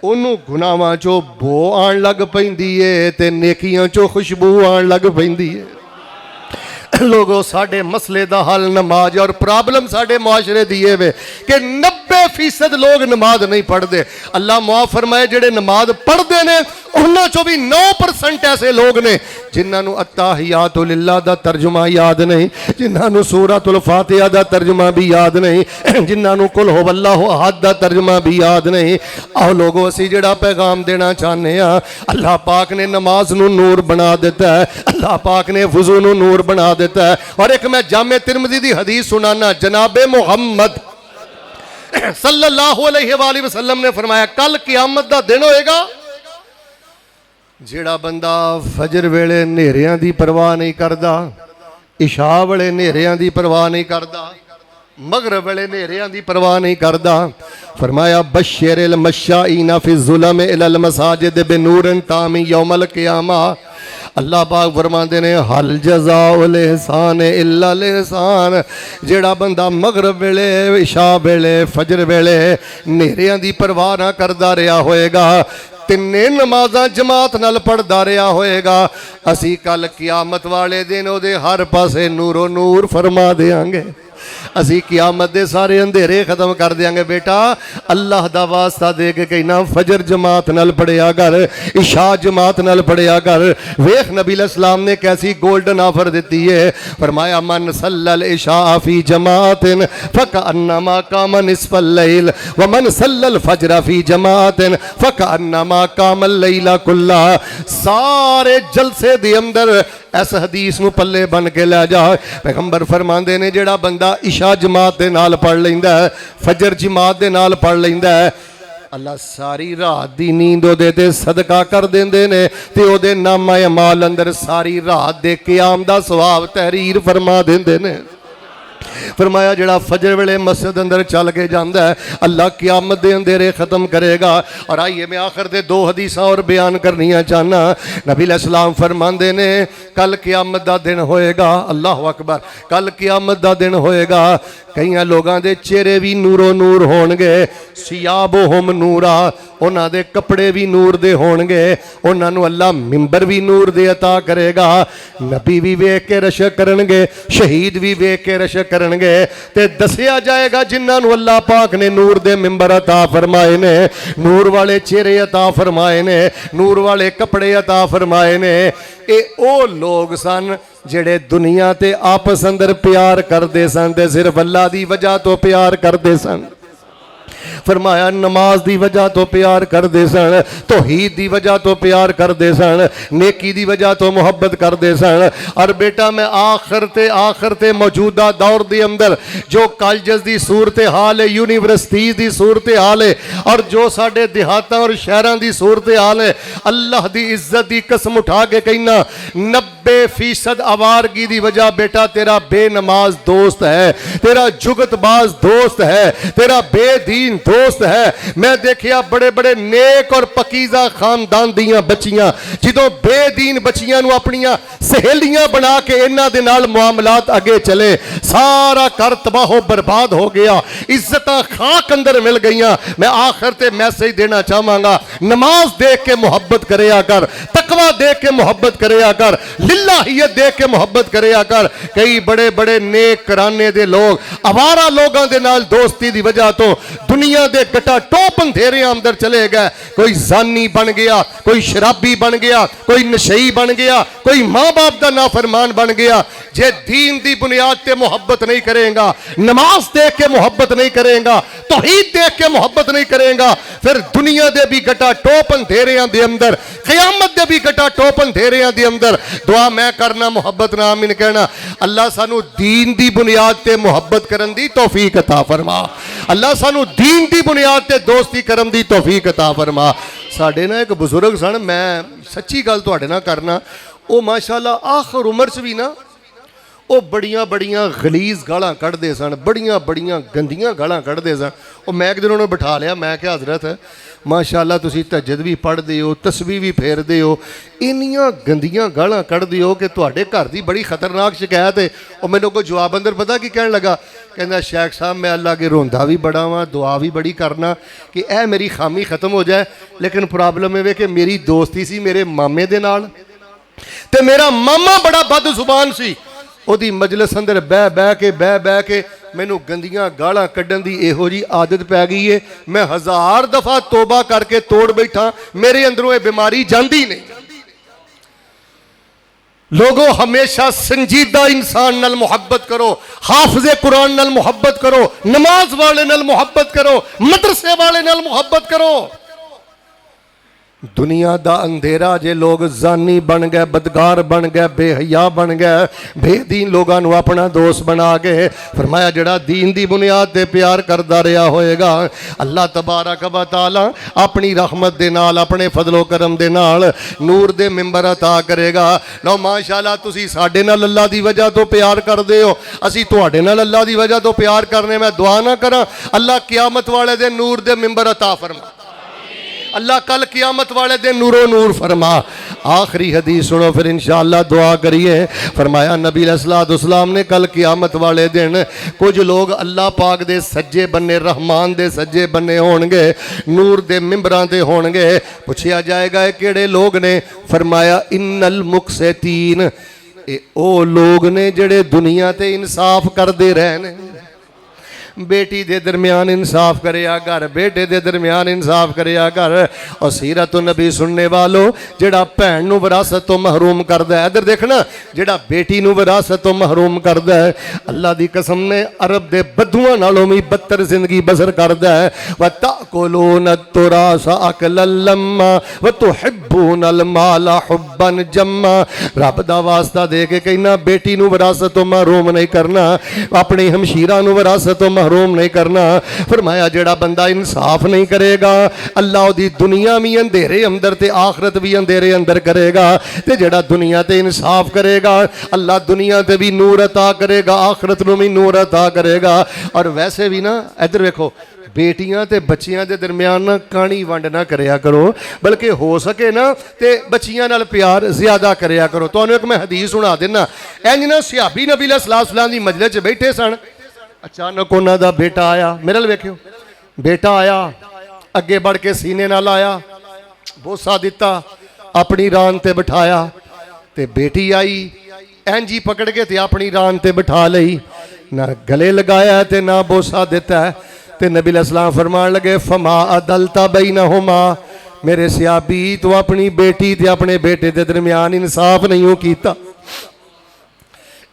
ओनू गुनाहां चों बो आण लग पैंदी है ते नेकियां चों खुशबू आण लग पैंदी है। लोगों साडे मसले दा हल नमाज और प्रॉब्लम साडे मुआशरे दी है वे कि 90% लोग नमाज नहीं पढ़ते। अल्लाह मुआफ फरमाए जेड़े नमाज पढ़ते ने उन्हां चों भी 9% ऐसे लोग ने जिन्हां अत्ताहियातु लिल्लाह दा तर्जुमा याद नहीं, जिन्हां सूरतुल फातिहा दा तर्जुमा भी याद नहीं, जिन्हां कुल हुवल्लाहु अहद दा तर्जुमा भी याद नहीं। आओ लोगों असी जेड़ा पैगाम देना चाहते हैं, अल्लाह पाक ने नमाज नू नूर बना दिता है, अल्लाह पाक ने वुजू नू नूर बना दिता है। और एक मैं जामे तिरमिज़ी दी हदीस सुनाना, जनाबे मुहम्मद सल्लल्लाहु अलैहि वसल्लम ने फरमाया कल क़यामत दा दिन होएगा, जेड़ा बंदा फजर वेले नेरियां दी परवाह नहीं करदा, इशा वेले नेरियां दी परवाह नहीं करदा, मगरब वेले नेरियां दी परवाह नहीं करदा, फरमाया बश्शिरिल मशाईना फी ज़ुलम इलल मसाजिद बिनूरिन तामी यौमल क़ियामा। अल्लाह पाक फरमाते ने हल जज़ाउल एहसान इल्लल एहसान, जेड़ा बंदा मगरब वेले इशा वेले फजर वेले नेरियां दी परवाह ना करदा रहा होएगा, तिन्ने नमाज़ां जमात नाल पढ़दा रहा होएगा, असी कल क़यामत वाले दिन ओदे हर पासे नूरो नूर फरमा देंगे, असी क़यामत दे सारे अंधेरे खत्म कर देंगे। बेटा अल्लाह दा वास्ता दे के कहना फजर जमात नाल पढ़िया कर, इशा जमात नाल पढ़िया कर। वेख नबी इस्लाम ने कैसी गोल्डन ऑफर दी है, फरमाया मन सल्लल इशा फी जमातिन फकअन्नमा काम निस्फल लैल व मन सल्लल फजर फी जमातिन फकअन्नमा कामल लैला कुल्ला। सारे जलसे दे अंदर इस हदीस नूं पल्ले बन के लै जा। पैगंबर फरमांदे ने जेड़ा बंदा इशा जमात दे नाल पढ़ लैंदा है, फजर जमात दे नाल पढ़ लैंदा है, अल्लाह सारी रात दी नींद ओदे ते सदका कर देंदे ने ते ओदे नामा अमाल अंदर सारी रात दे क़याम दा सवाब तहरीर फरमा देंदे ने। फरमाया जेड़ा फजर वेले मस्जिद अंदर चल के जाता है, अल्लाह क़यामत दे अंधेरे ख़त्म करेगा। और आइए मैं आखिर दे 2 हदीसां और बयान करनियां चाहना। नबी इस्लाम फरमांदे ने कल क़यामत दा दिन होएगा, अल्लाह अकबर, कल क़यामत दा दिन होएगा, कई लोगों के चेहरे भी नूरो नूर होणगे, सियाबोहुम नूरा, उन्हां दे कपड़े भी नूर दे होणगे, उन्हां नूं अल्लाह मिंबर भी नूर दे अता करेगा, नबी भी वेख के रशक करनगे, शहीद भी वेख के रशक करनगे, ते दसिया जाएगा जिन्हां नूं अल्लाह पाक ने नूर दे मिंबर अता फरमाए ने, नूर वाले चेहरे अता फरमाए ने, नूर वाले कपड़े अता फरमाए ने, ये ओ लोग सन जेड़े दुनिया ते आपस अंदर प्यार करते सन ते सिर्फ अल्लाह दी वजह तो प्यार करते सन। फरमाया नमाज दी वजह तो प्यार करते सन, तौहीद दी वजह तो प्यार करते सन, नेकी दी वजह तो मुहब्बत करते सन। और बेटा मैं आखिर ते मौजूदा दौर दे अंदर जो कॉलेज दी सूरत हाल है, यूनिवर्सिटी दी सूरत हाल है, और जो साडे देहातां और शहरां दी सूरत हाल है, अल्लाह दी इज्जत दी कसम उठा के कहना 90% आवारगी दी वजह बेटा तेरा बेनमाज दोस्त है, तेरा जुगतबाज दोस्त है, तेरा बेदीन दोस्त है। मैं देखिया बड़े बड़े नेक और पकीजा खानदान दियां बच्चियां जिदों बेदीन बच्चियां नूं अपनियां सहेलियां बना के इन्हां दे नाल मुआमलात अगे चले, सारा घर तबाहो बर्बाद हो गया, इज्जतां खाक अंदर मिल गईयां। मैं आखिर ते मैसेज देना चाहांगा, नमाज देख के मुहब्बत करेया कर, तकवा देख के मुहब्बत करेया कर, लिल्लाहियत देख के मुहब्बत करेया कर। कई बड़े बड़े नेक कराने दे लोग आवारा लोगों दे नाल दोस्ती दी वजह तो दुनिया के गटा टोप अंधेरे अंदर चले गए। कोई जानी बन गया, कोई शराबी बन गया, कोई नशई बन गया, कोई माँ बाप का नाफरमान बन गया। जे दीन की बुनियाद ते मुहब्बत नहीं करेगा, नमाज देख के मुहब्बत नहीं करेगा, तौहीद देख के मुहब्बत नहीं करेगा, फिर दुनिया दे भी गटा टोप अंधेरियां दे अंदर, क़यामत दे भी गटा टोप अंधेरियां दे अंदर दुआ मैं करना, मुहब्बत ना आमीन कहना। अल्लाह सानू दीन दी बुनियाद ते मुहब्बत करन दी तौफीक अता फरमा। अल्लाह सानू दीन दी बुनियाद ते दोस्ती करन दी तौफीक अता फरमा। साडे ना एक बुजुर्ग सन, मैं सच्ची गल तुहाडे नाल करना, वो माशाअल्लाह आखिर उम्र च भी ना वो बड़ियां बड़ियां गलीज गालां कढ़दे सन, बड़ियां बड़ियां गंदियां गालां कढ़दे सन। वो मैं एक दिन उन्होंने बिठा लिया, मैं क्या हजरत माशाअल्लाह तुसीं तहज्जुद भी पढ़दे हो, तस्बीह भी फेरदे हो, इन्नियां गंदियां गालां कढ़दे हो कि तुहाडे घर दी बड़ी खतरनाक शिकायत है। और मैनूं कोई जवाब अंदर पता की कहण लगा, कहंदा शेख साहब मैं अल्लाह के रोंदा भी बड़ा वां, दुआ भी बड़ी करना कि ए मेरी खामी खत्म हो जाए, लेकिन प्रॉब्लम ये कि मेरी दोस्ती सी मेरे मामे दे नाल, ते मेरा मामा बड़ा बद जुबान सी। ਉਹਦੀ मजलिस अंदर बह बह के मैनू गंदियां गालां कढ़न दी इहो जी आदत पै गई है। मैं 1000 दफ़ा तोबा करके तोड़ बैठा, मेरे अंदरों ये बीमारी जाती नहीं। लोगों हमेशा संजीदा इंसान नाल मुहब्बत करो, हाफिज़े कुरान नाल मुहब्बत करो, नमाज वाले नाल मुहब्बत करो, मदरसे वाले नाल मुहब्बत करो। दुनिया दा अंधेरा जे लोग जानी बन गए, बदकार बन गए, बेहया बन गए, बेदीन लोगों को अपना दोस्त बना के, फरमाया जड़ा दीन दी बुनियाद ते प्यार करदा रहा होएगा, अल्लाह तबारक व तआला अपनी रहमत दे नाल, अपने फजलो करम दे नाल नूर दे मिंबर अता करेगा। लो माशाअल्लाह तुसी साडे नाल अल्लाह दी वजह तो प्यार करदे हो, असी तुहाडे नाल अल्लाह दी वजह तो प्यार करने। मैं दुआ ना करा अल्लाह क़यामत वाले दिन नूर दे मिंबर अता फरमा, अल्लाह कल क़यामत वाले दिन नूरो नूर फरमा। आखिरी हदीस सुनो फिर इंशाअल्लाह दुआ करिए। फरमाया नबी अलैहिस्सलाम ने कल क़यामत वाले दिन कुछ लोग अल्लाह पाक दे सज्जे बन्ने, रहमान दे सज्जे बन्ने होणगे, नूर दे मिंबरां ते होणगे। पुछया जाएगा केड़े लोग ने? फरमाया इन्नल मुक़सितीन, ओ लोग ने जेड़े दुनिया ते इंसाफ करदे रहे ने। बेटी दे दरमियान इंसाफ करिया कर, बेटे दे दरमियान इंसाफ करिया कर। और सीरत नबी सुनने वालों, जेड़ा भैन नूं विरासत तो महरूम करदा है, इधर देखना, जेड़ा बेटी नूं विरासत तो महरूम करदा है, अल्लाह दी कसम ने अरब दे बद्दुआं नालों भी बदतर जिंदगी बसर करदा है। व ताकुलून तुरास अकलन लम्मा व तुहिब्बूनल माला हुब्बन जम्मा। रब दा वास्ता दे के कहना बेटी नूं विरासत तो महरूम नहीं करना, अपनी हमशीरा नूं विरासत तो महरूम नहीं करना। फरमाया जेड़ा बंदा इंसाफ नहीं करेगा, अल्लाह उदी दुनिया भी अंधेरे अंदर ते आखरत भी अंधेरे अंदर करेगा। ते जेड़ा दुनिया ते इंसाफ करेगा, अल्लाह दुनिया ते भी नूर अता करेगा, आखरत नूं भी नूर अता करेगा। और वैसे भी ना इधर देखो, बेटियां ते बच्चियां दे दरमियान ना काणी वंड ना करया करो, बल्कि हो सके ना ते बच्चियां नाल प्यार ज्यादा करया करो। तुहानूं एक मैं हदीस सुना देना। इंज ना सहाबी नबी अलैहिस्सलाम दी मजलिस च बैठे सन, अचानक उन्हां दा बेटा आया, मेरे नाल वेखियो, बेटा आया, अगे बढ़ के सीने नाल आया, बोसा दिता, अपनी रान ते बिठाया, ते बेटी आई इंज ही पकड़ के ते अपनी रान ते बिठा लई, ना गले लगाया ते ना बोसा दिता। ते नबी अलैहिस्सलाम फरमान लगे फमा अदलता बैनहुमा, मेरे सियाबी तो अपनी बेटी ते अपने बेटे के दरमियान इंसाफ नहीं हो कीता।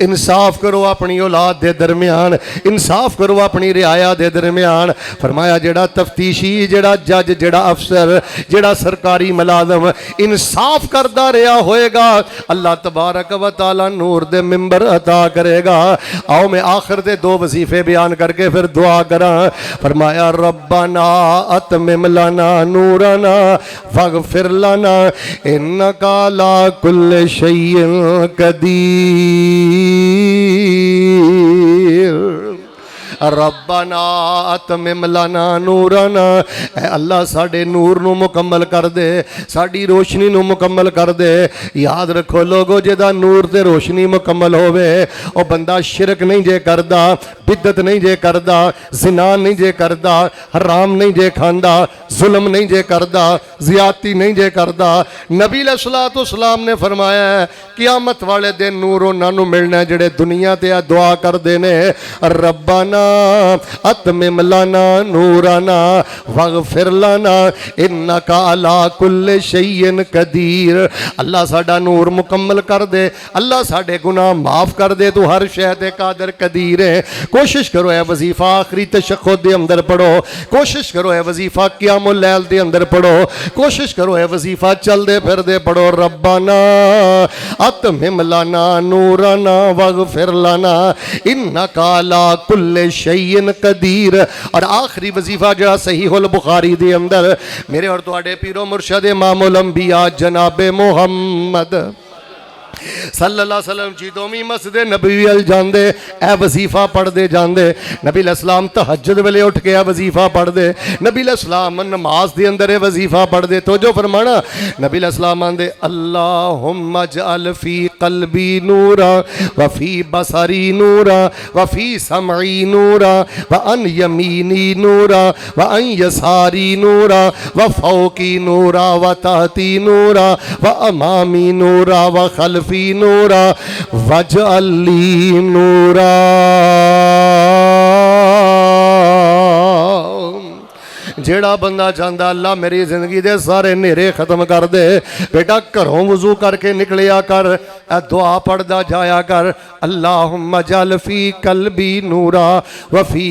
इंसाफ करो अपनी औलाद दे दरमियान, इंसाफ करो अपनी रियाया दे दरमियान। फरमाया जेड़ा तफ्तीशी, जेड़ा जज, जेड़ा अफसर, जेड़ा सरकारी मुलाजम इंसाफ करदा रहा होएगा, अल्लाह तबारक व तआला नूर दे मिंबर अता करेगा। आओ मैं आखिर दे 2 वजीफे बयान करके फिर दुआ करा। फरमाया रब्बना अतमिम लना नूरना फगफिर लना इन्नका ला कुल्ले शैइन कदीर। रब्बना अतमिम लना नूरना, अल्लाह साडे नूर नूं मुकम्मल कर दे, साडी रोशनी नूं मुकम्मल कर दे। याद रखो लोगो, जेदा नूर ते रोशनी मुकम्मल होवे ओ बंदा शिरक नहीं जे करदा, बिदत नहीं जे करदा, जिना नहीं जे करदा, हराम नहीं जे खांदा, जुल्म नहीं जे करदा, ज़ियादती नहीं जे करदा। नबी अलैहिस्सलाम ने फरमाया क़यामत वाले दिन नूर उन्हां नूं मिलना जेड़े दुनिया ते दुआ करदे ने रब्बाना अतमिम लना नूरना वगफिर लना इन्नका अला कुल्ले शैइन कदीर। अल्लाह साडा नूर मुकम्मल कर दे, अल्लाह साडे गुनाह माफ कर दे, तू हर शै ते कादर कदीर है। कोशिश करो ए वजीफा आखिरी तशक्कुद दे अंदर पढ़ो, कोशिश करो ए वजीफा क़ियामुल लैल दे अंदर पढ़ो, कोशिश करो ए वजीफा चलदे फिरदे पढ़ो। रब्बाना अतमिम लना नूरना वगफिर लना इन्नका अला कुल्ले शैइन कदीर। और आखिरी वजीफा जड़ा सहीहुल बुखारी दे अंदर मेरे और तुहाडे पीरो मुर्शद इमामुल अंबिया जनाबे मुहम्मद सल्लल्लाहु अलैहि वसल्लम जी दोमी मस्जिद नबवी अल जांदे ए वजीफा पढ़दे जांदे। नबी अलैहिस्सलाम तहज्जुद वेले उठ के वजीफा पढ़दे, नबी अलैहिस्सलाम नमाज दे अंदर वजीफा पढ़दे। तो जो फरमाना नबी अलैहिस्सलाम आंदे अल्लाहुम्मा जअल फी कल्बी नूरा व फी बसरी नूरा व फी समई नूरा व अन यमीनी नूरा व अन यसारी नूरा व फौकी नूरा व तहती नूरा व अमामी नूरा व खल्फी नूरा वजअली नूरा। जेड़ा बंदा चाहता अल्लाह मेरी जिंदगी दे सारे नेरे खत्म कर दे, बेटा घरों वजू करके निकलिया कर, दुआ पढ़दा जाया कर। अल्लाहुम्मा जअल फी कल्बी नूरा व फी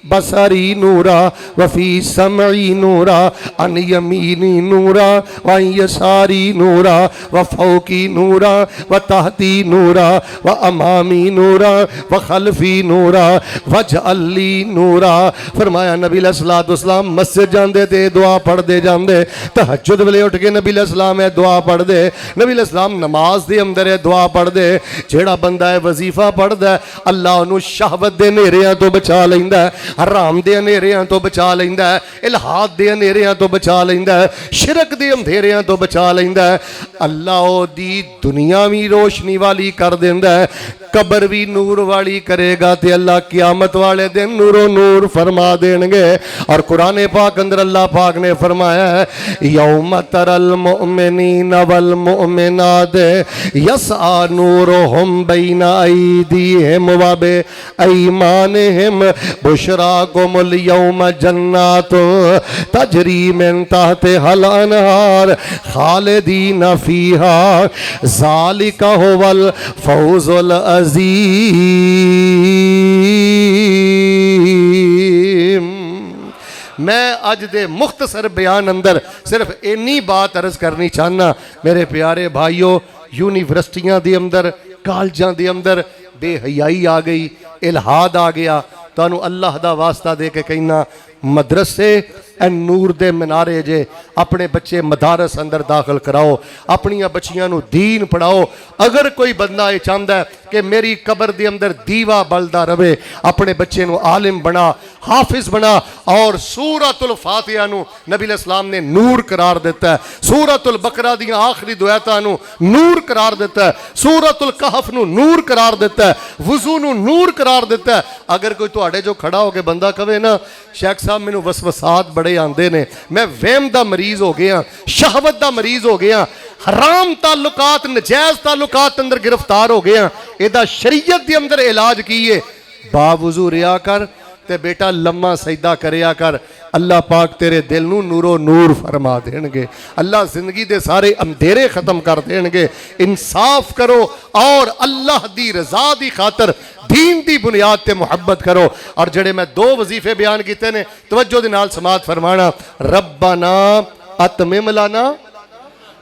बसरी नूरा व फी समई नूरा अन यमीनी नूरा व अन यसारी नूरा व फौकी नूरा व तहती नूरा व अमामी नूरा व खल्फी नूरा वजअली नूरा। फरमाया नबी अलैहिस्सलातु वस्सलाम मस्जिद जांदे ते दुआ पढ़दे जांदे, तहज्जुद वेले उठ के नबी अलैहिस्सलाम है दुआ पढ़दे, नबी अलैहिस्सलाम नमाज दे अंदर है दुआ पढ़दे। जेड़ा बंदा है वजीफा पढ़दा अल्लाह उन्हें शहवत दे नेरियां तो बचा लैंदा, हराम दे अंधेरियां तो बचा लैंदा, इल्हाद दे अंधेरियां तो बचा लैंदा, शिरक दे अंधेरियां तो बचा लैंदा। अल्लाह दी दुनिया भी रोशनी वाली कर देंदा है, कबर भी नूर वाली करेगा, ते अल्लाह क़यामत वाले दिन नूरो नूर फरमा देंगे। और कुरान पाक अंदर अल्लाह पाक ने फरमाया है यौम तरल मुमिनीन वल मुमिनात यस्आ नूरुहुम बैना अयदीहिम व बिअयमानिहिम बुशराकुमुल यौम जन्नात तजरी मिन तहतिहल अनहार खालिदीन फीहा ज़ालिका हुवल फौजुल मैं अज दे मुख्तसर बयान अंदर सिर्फ इन्नी बात अर्ज करनी चाहना मेरे प्यारे भाइयों, यूनिवर्सिटियां दे अंदर कॉलेजां दे अंदर बेहयाई आ गई, इल्हाद आ गया। तो अल्लाह दा वास्ता दे के कहना मदरसे नूर दे मीनारे जे अपने बच्चे मदारस अंदर दाखिल कराओ, अपनिया बच्चियां नू दीन पढ़ाओ। अगर कोई बंदा ये चाहता है कि मेरी कबर दे अंदर दीवा बलदा रवे, अपने बच्चे नू आलिम बना, हाफिज बना। और सूरतुल फातिहा नू नबी अलैहिस्सलाम ने नूर करार दिता है, सूरतुल बकरा दी आखिरी दुआतां नू नूर करार दिता है, सूरतुल कहफ नू नूर करार दिता है, वुजू नू नूर करार दिता है। अगर कोई तुहाडे जो खड़ा होके बंदा कहे ना शेख साहब मैनू वसवसात बड़े आंदे ने, मैं वहम दा मरीज हो गया, शहवत दा मरीज हो गया, हराम ताल्लुकात नजायज ताल्लुकात अंदर गिरफ्तार हो गया, एदा शरीयत दे अंदर इलाज कीए बावजू रिया कर ते बेटा लम्मा सजदा करया कर। अल्लाह पाक तेरे दिल नू नूरो नूर फरमा देंगे, अल्लाह जिंदगी दे सारे अंधेरे खत्म कर देंगे। इंसाफ करो और अल्लाह दी रजा दी खातर दीन दी बुनियाद ते मुहब्बत करो। और जड़े मैं दो वजीफे बयान किए ने तवज्जो दे नाल समात फरमाना, रब्बना अतमिम लना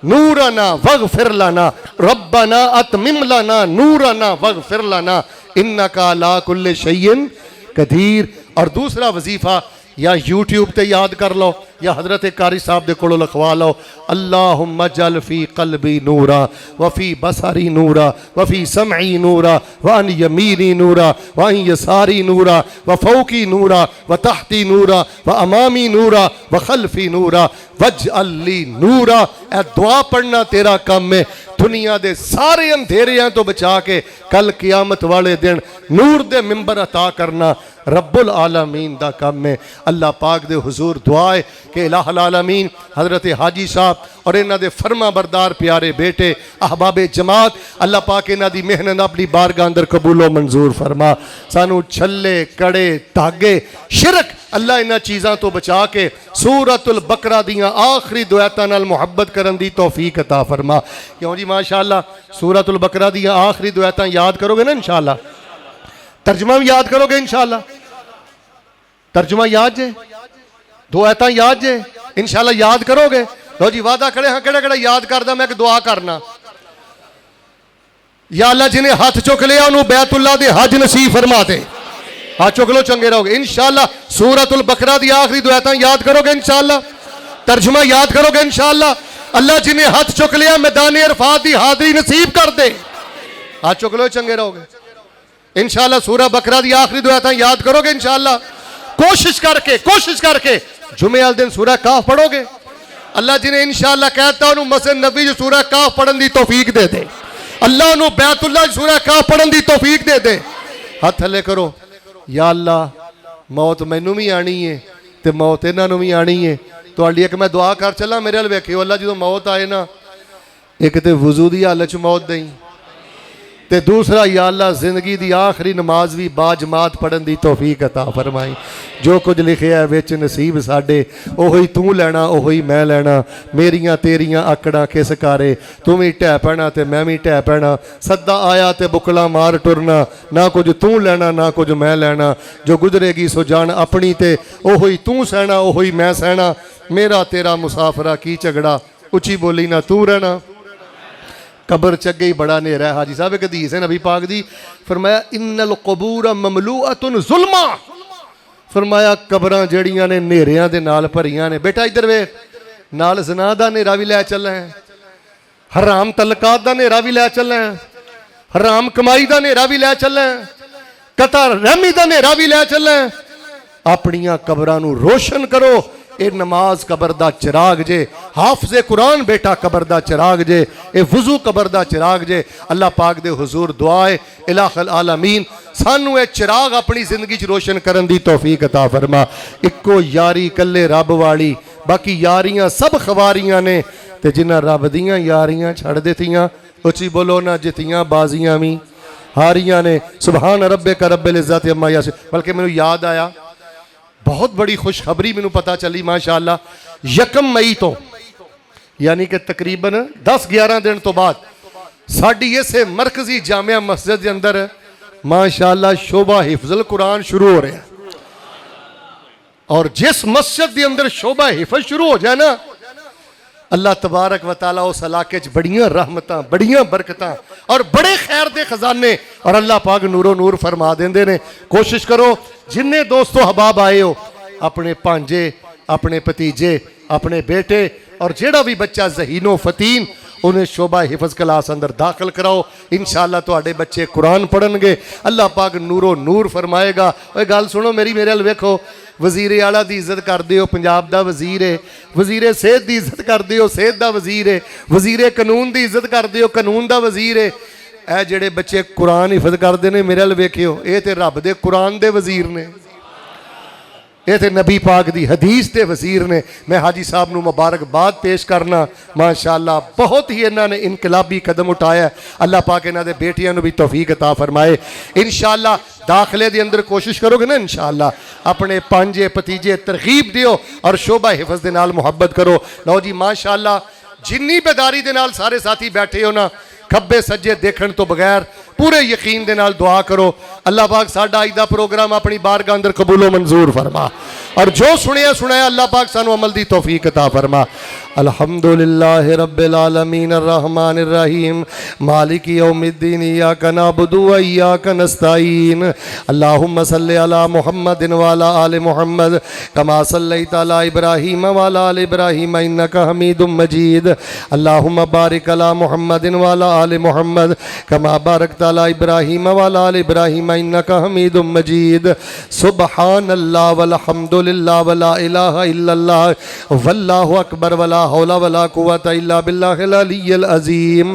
नूरना वगफिर लना, रब्बना अतमिम लना नूरना वगफिर लना इन्नका अला कुल्लि शैइन कदीर। और दूसरा वजीफा या यूट्यूब ते याद कर लो या हजरत कारी साहब दे कोलों लिखवा लो, अल्लाहुम्मा जल फी कल्बी नूरा व फी बसरी नूरा व फी समई नूरा व अन यमीनी नूरा व अन यसारी नूरा व फौकी नूरा व तहती नूरा व अमामी नूरा व खल्फी नूरा वजअली नूरा। ए दुआ पढ़ना तेरा काम है, दुनिया के सारे अंधेरियां तो बचा के कल कियामत वाले दिन नूर दे मिंबर अता करना रब्बुल आलमीन दा काम है। अल्लाह पाक दे हुजूर दुआ है कि इलाहुल आलमीन हज़रत हाजी साहब और इन्हां दे फरमा बरदार प्यारे बेटे अहबाब जमात अल्लाह पाक इन्हां दी मेहनत अपनी बारगाह अंदर कबूलो मंजूर फरमा। सानू छल्ले कड़े धागे शिरक अल्लाह इन्हां चीज़ां तो बचा के सूरतुल बकरा दियां आखिरी दुआतां नाल मुहब्बत करन दी तौफीक अता फरमा। क्यों जी माशाअल्लाह सूरतुल बकरा दियां आखिरी दुआतां याद करोगे ना इंशाअल्लाह, तर्जुमा भी याद करोगे इंशाअल्लाह, तर्जुमा याद जे, दुआतां याद जे इंशाअल्लाह याद करोगे। लो जी वादा करे हाँ केड़ा केड़ा याद करदा मैं एक दुआ करना। या अल्लाह जिन्हें हाथ चुक लिया उन्होंने बैतुल्लाह दे हज नसीब फरमा दे। हाथ चुक लो चंगे रहोगे इंशाअल्लाह। सूरतुल बकरा दी आखिरी दुआतां याद करोगे इंशाअल्लाह, तर्जुमा याद करोगे इंशाअल्लाह। अल्लाह जिन्हें हाथ चुक लिया मैदान अरफात दी हाज़री नसीब कर दे। हाथ चुक लो चंगे रहोगे इंशाअल्लाह। सूरह बकरा दी आखिरी दुआतां याद करोगे इंशाअल्लाह। कोशिश करके जुमे वाले दिन सूरह काफ पढ़ोगे। अल्लाह जिन्हें इंशाअल्लाह कहता उन्होंने मस्जिद नबी जो सूरह काफ पढ़न दी तौफीक दे दे। अल्लाह उन्होंने बैतुल्लाह सूरह काफ पढ़न दी तौफीक दे दे। हाथ थले करो। या अल्लाह मौत मैनू भी आनी है तो मौत इन्हों भी आनी है। तो एक मैं दुआ कर चला मेरे वाल वेखियो अल्लाह जो मौत आए ना एक तो वजू की हालत च मौत दई ते दूसरा या अल्लाह जिंदगी की आखिरी नमाज भी बाजमात पढ़न की तौफीक अता फरमाई। जो कुछ लिखिया है विच नसीब साडे ओही तू लैना ओही मैं लैना। मेरियां तेरियां आकड़ा किस कारे तू भी ढह पैना ते मैं भी ढह पैना। सद्दा आया ते बुकला मार टुरना ना कुछ तू लैना ना कुछ मैं लैना। जो गुजरेगी सो जान अपनी ते ओही तू सहना ओही मैं सहना। मेरा तेरा मुसाफरा की झगड़ा उची बोली ना तू रहना। कबर च अगे ही बड़ा नेरा है। हाजी साहब एक हदीस है नबी पाक दी फरमाया इन्नल कबूर ममलूअतुन जुल्मा। फरमाया कबरां जड़ियां ने नेरियां दे नाल भरियां ने। बेटा इधर वे नाल ज़ना दा नेरा भी लै चलना है, हराम तलकात दा नेरा भी लै चलना है, हराम कमाई दा नेरा भी लै चलना है, कता रहमी दा नेरा भी लै चलना है। अपनियां कबरां नूं रोशन करो। ये नमाज कबर दा चिराग जे, हाफिज़े कुरान बेटा कबर दा चिराग जे, ये वुजू कबर दा चिराग जे। अल्लाह पाक दे हुजूर दुआ है इलाहुल आलमीन सानू ये चिराग अपनी जिंदगी च रोशन करन दी तौफीक अता फरमा। इक्को यारी कल्ले रब वाली बाकी यारियां सब खवारियां ने ते जिन्हां रब दियां यारियां छड़ दित्तियां उची बोलो ना जितियां बाजियां भी हारियां ने। सुभान रब्बे का रब्बिल इज्जत अम्मा यासिफून। बल्कि मैनू याद आया बहुत बड़ी खुशखबरी मैनू पता चली माशाअल्लाह 1 मई तो यानी कि तकरीबन 10-11 दिन तो बाद साड़ी इसे मरकजी जामिया मस्जिद के अंदर माशाअल्लाह शोभा हिफ्जुल कुरान शुरू हो रहा है। और जिस मस्जिद के अंदर शोभा हिफ्ज शुरू हो जाए ना अल्लाह तबारक व तआला उस इलाके च बड़ियां रहमतां बड़ियां बरकतां और बड़े खैर दे खजाने और अल्लाह पाक नूरो नूर फरमा देंदे ने। कोशिश करो जिन्ने दोस्तों हबाब आए हो अपने भांजे अपने भतीजे अपने बेटे और जेड़ा भी बच्चा ज़हीनो फतीन उन्हें शोभा हिफ्ज क्लास अंदर दाखिल कराओ। इंशाअल्लाह तुहाडे बच्चे कुरान पढ़नगे अल्लाह पाक नूरो नूर फरमाएगा। ओए गल सुनो मेरी मेरे अल वेखो वजीरे आला दी इज्जत करदे हो पंजाब दा वजीर है, वजीरे सेहत दी इज्जत करदे हो सेहत दा वजीर है, वजीरे कानून दी इज्जत करदे हो कानून दा वजीर है। ए जेड़े बच्चे कुरान हिफ्ज करते हैं मेरे अल वेखियो ये तो रब दे कुरान दे वजीर ने, ये तो नबी पाक दी हदीस के वजीर ने। मैं हाजी साहब नूं मुबारकबाद पेश करना माशाअल्लाह बहुत ही इन्होंने इनकलाबी कदम उठाया। अल्लाह पाक इन्हां दे बेटियां नूं भी तौफीक अता फरमाए। इंशाअल्लाह दाखिले के अंदर कोशिश करोगे ना इंशाअल्लाह अपने पांजे भतीजे तरगीब दियो और शोभा हिफ्ज दे नाल मुहब्बत करो। लो जी माशाअल्लाह जिन्नी बेदारी दे नाल सारे साथी बैठे हो ना खब्बे सज्जे देखने तो बगैर पूरे यकीन दे नाल दुआ करो। अल्लाह पाक साडा अज दा प्रोग्राम अपनी बारगाह अंदर कबूलो मंजूर फरमा और जो सुनिया सुनाया अल्लाह पाक सानू अमल दी तौफीक अता फरमा। अल्हम्दुलिल्लाहि रब्बिल आलमीन अर्रहमानिर रहीम मालिकी यौमिद्दीन इय्याका नअबुदु व इय्याका नस्तईन अल्लाहुम्मा सल्लि अला मुहम्मदिन व अला आलि मुहम्मद कमा सल्लैता अला इब्राहीम व अला आलि इब्राहीम इन्नका हमीदुम मजीद अल्लाहुम्मा बारिक अला मुहम्मदिन व अला आलि मुहम्मद कमा बारकता अला इब्राहीम व अला आलि इब्राहीम इन्नका हमीदुम मजीद सुब्हानल्लाह वल्हम्दुलिल्लाह वला इलाहा इल्लल्लाह वल्लाहु अकबर वला हौला वला कुव्वता इल्ला बिल्लाहिल अलिय्यिल अज़ीम।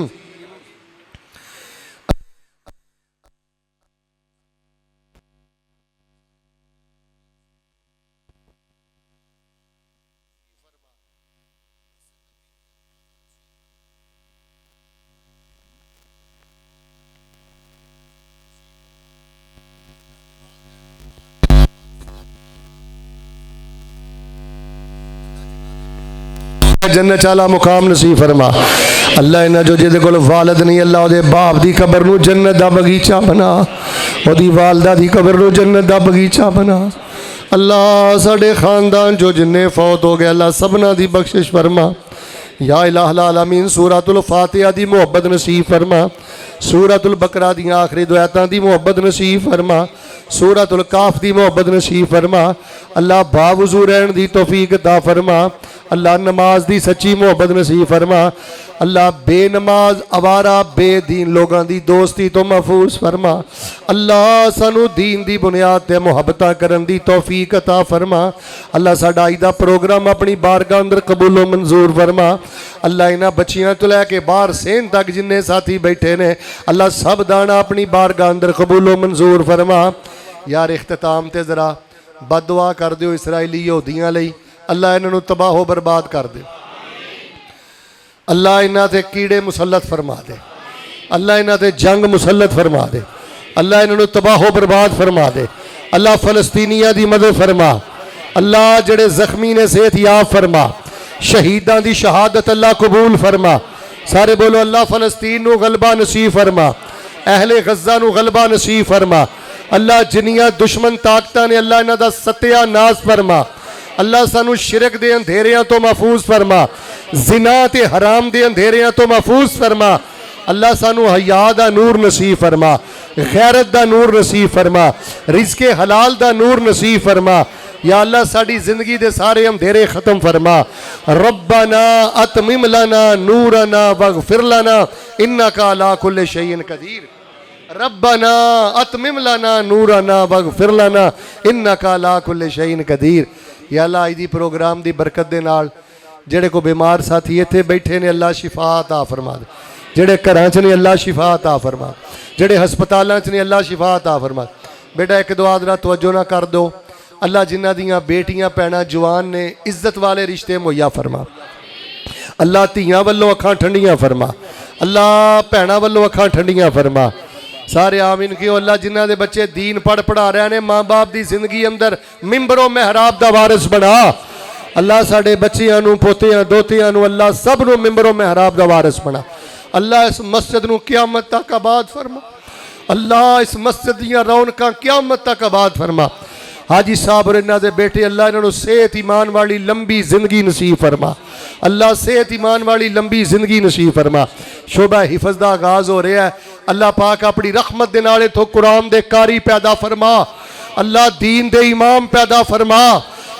जन्नत वाला मुकाम नसीब फरमा। अल्लाह इन्हां जो जिहदे कोल वालिद नहीं अल्लाह उहदे बाप दी कबर नूं जन्नत दा बगीचा बना, उहदी वालदा दी कबर नूं जन्नत दा बगीचा बना। अल्लाह साडे खानदान जो जिन्ने फौत हो गए अल्लाह सबना दी बख्शिश फरमा। या इलाहल आलमीन सूरतुल फातिहा दी मुहब्बत नसीब फरमा, सूरतुल बकरा दी आखिरी दो आयतां दी मुहब्बत नसीब फरमा, सूरतुल काफ दी मुहब्बत नसीब फरमा। अल्लाह बावुज़ू रहन दी तौफीक अता फरमा। अल्लाह नमाज दी सच्ची मुहब्बत नसीब फरमा। अल्लाह बेनमाज आवारा बेदीन लोगों की दोस्ती तो महफूज फरमा। अल्लाह सानू दीन दी बुनियाद ते मुहब्बतां करन दी तौफीक अता फरमा। अल्लाह साडा अज दा प्रोग्राम अपनी बारगाह अंदर कबूलो मंजूर फरमा। अल्लाह इन्हां बच्चियां तो लैके बाहर सेन तक जिन्ने साथी बैठे ने अल्लाह सब दाना अपनी बारगाह अंदर कबूलो मंजूर फरमा। यार इख्तिताम ते जरा बददुआ कर दिओ इसराइली यहूदियां लई, अल्लाह इन्हां नूं तबाहो बर्बाद कर दे। अल्लाह इन्हां ते कीड़े मुसलत फरमा दे, अल्लाह इन्हां ते जंग मुसलत फरमा दे, अल्लाह इन्हां नूं तबाहो बर्बाद फरमा दे। अल्लाह फलस्तीनियां दी मदद फरमा। अल्लाह जेड़े जख्मी ने सेहत याब फरमा, शहीदां दी शहादत अल्लाह कबूल फरमा। सारे बोलो अल्लाह फलस्तीन नूं गलबा नसीब फरमा, अहले गज़ा नूं गलबा नसीब फरमा। अल्लाह जिन्नियां दुश्मन ताकतां ने अल्लाह इन्हां दा सत्यानाश फरमा। अल्लाह सानू शिरक दे अंधेरियां तो महफूज फरमा, जिना ते हराम दे अंधेरियां तो महफूज फरमा। अल्लाह सानू हया दा नूर नसीब फरमा, गैरत दा नूर नसीब फरमा, रिज़्क़े हलाल दा नूर नसीब फरमा। या अल्लाह साड़ी जिंदगी दे सारे अंधेरे खत्म फरमा। रब्बना अतमिम लना नूरना वगफिर लना इन्नका अला कुल्लि शैइन कदीर। रब्बना अतमिम लना नूरना वगफिर लना इन्नका अला कुल्लि शैइन कदीर। या अल्लाह अज दी प्रोग्राम दी बरकत दे नाल जेड़े को बीमार साथी इत्थे बैठे ने अल्लाह शिफा अता फरमा दे, जेड़े घरां च ने अल्लाह शिफा अता फरमा, जेड़े हस्पतालां च ने अल्लाह शिफा अता फरमा। बेटा एक दुआ जरा तवज्जो ना कर दो। अल्लाह जिन्हां दियां बेटियां भैणां जवान ने इज्जत वाले रिश्ते मुहैया फरमा। अल्लाह धियां वल्लों अखां ठंडियां फरमा, अल्लाह भैणां वल्लों अखां ठंडियां फरमा। सारे आमीन कि अल्लाह जिन्हां दे बच्चे दीन पढ़ पढ़ा रहे ने माँ बाप की जिंदगी अंदर मिंबरों मेहराब दा वारिस बना। अल्लाह साडे बच्चियां नूं पोतियां दोतियां नूं अल्लाह सब नूं मिंबरों मेहराब दा वारिस बना। अल्लाह इस मस्जिद नूं क़यामत तक आबाद फरमा। अल्लाह इस मस्जिद दीयां रौनकां क़यामत तक आबाद फरमा। हाजी साहब और इन्हां दे बेटे अल्लाह इन्हां नूं सेहत ईमान वाली लंबी जिंदगी नसीब फरमा। अल्लाह सेहत ईमान वाली लंबी जिंदगी नसीब फरमा। शोभा हिफज दा आगाज हो रहा है। अल्लाह पाक अपनी रहमत दे नाल इत्थों कुरान दे कारी पैदा फरमा। अल्लाह दीन दे इमाम पैदा फरमा।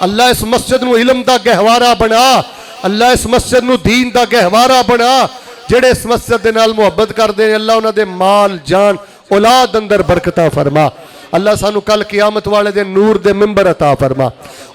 अल्लाह इस मस्जिद नूं इल्म दा गहवारा बना। अल्लाह इस मस्जिद नूं दीन दा गहवारा बना। जेड़े इस मस्जिद दे नाल मुहब्बत करदे ने अल्लाह उन्हां दे माल जान औलाद अंदर बरकतां फरमा। अल्लाह सानू कल क़यामत वाले दिन नूर दे मिंबर अता फरमा।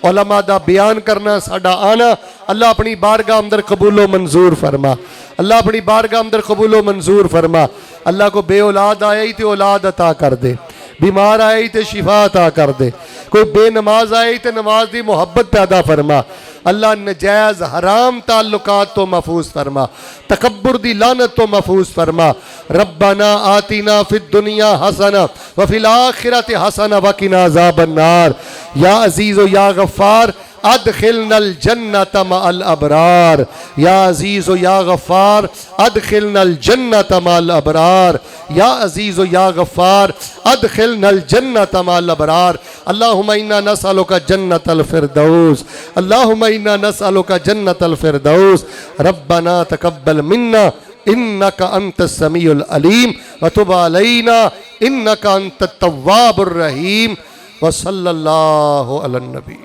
उलमा दा बयान करना साडा आना अल्लाह अपनी बारगाह अंदर कबूलो मंजूर फरमा। अल्लाह अपनी बारगाह अंदर कबूलो मंजूर फरमा। अल्लाह को बे औलाद आई तो औलाद अता कर दे, बीमार आई तो शिफा अता कर दे, कोई बेनमाज आई तो नमाज की मुहब्बत पैदा फरमा। अल्लाह नजायज़ हराम ताल्लुकात तो महफूज फरमा, तकब्बुर दी लानत तो महफूज फरमा। रब्बना आतिना फिद दुनिया हसना व फिल आखिरति हसना व किना अज़ाबन नार। या अज़ीज़ या गफ़्फ़ार अदखिलनल जन्नत मअल अबरार। या अज़ीज़ या गफ़्फ़ार अदखिलनल जन्नत मअल अबरार। या अज़ीज़ या गफ़्फ़ार अदखिलनल जन्नत मअल अबरार। अल्लाहुम्मा इन्ना नसअलुका जन्नतल फिरदौस। अल्लाहुम्मा इन्ना नसअलुका जन्नतल फिरदौस। रब्बना तक़ब्बल मिन्ना इन्नका अंतस समीउल अलीम व तुब अलैना इन्नका अंतत तव्वाबुर रहीम। व सल्लल्लाहु अलन नबी।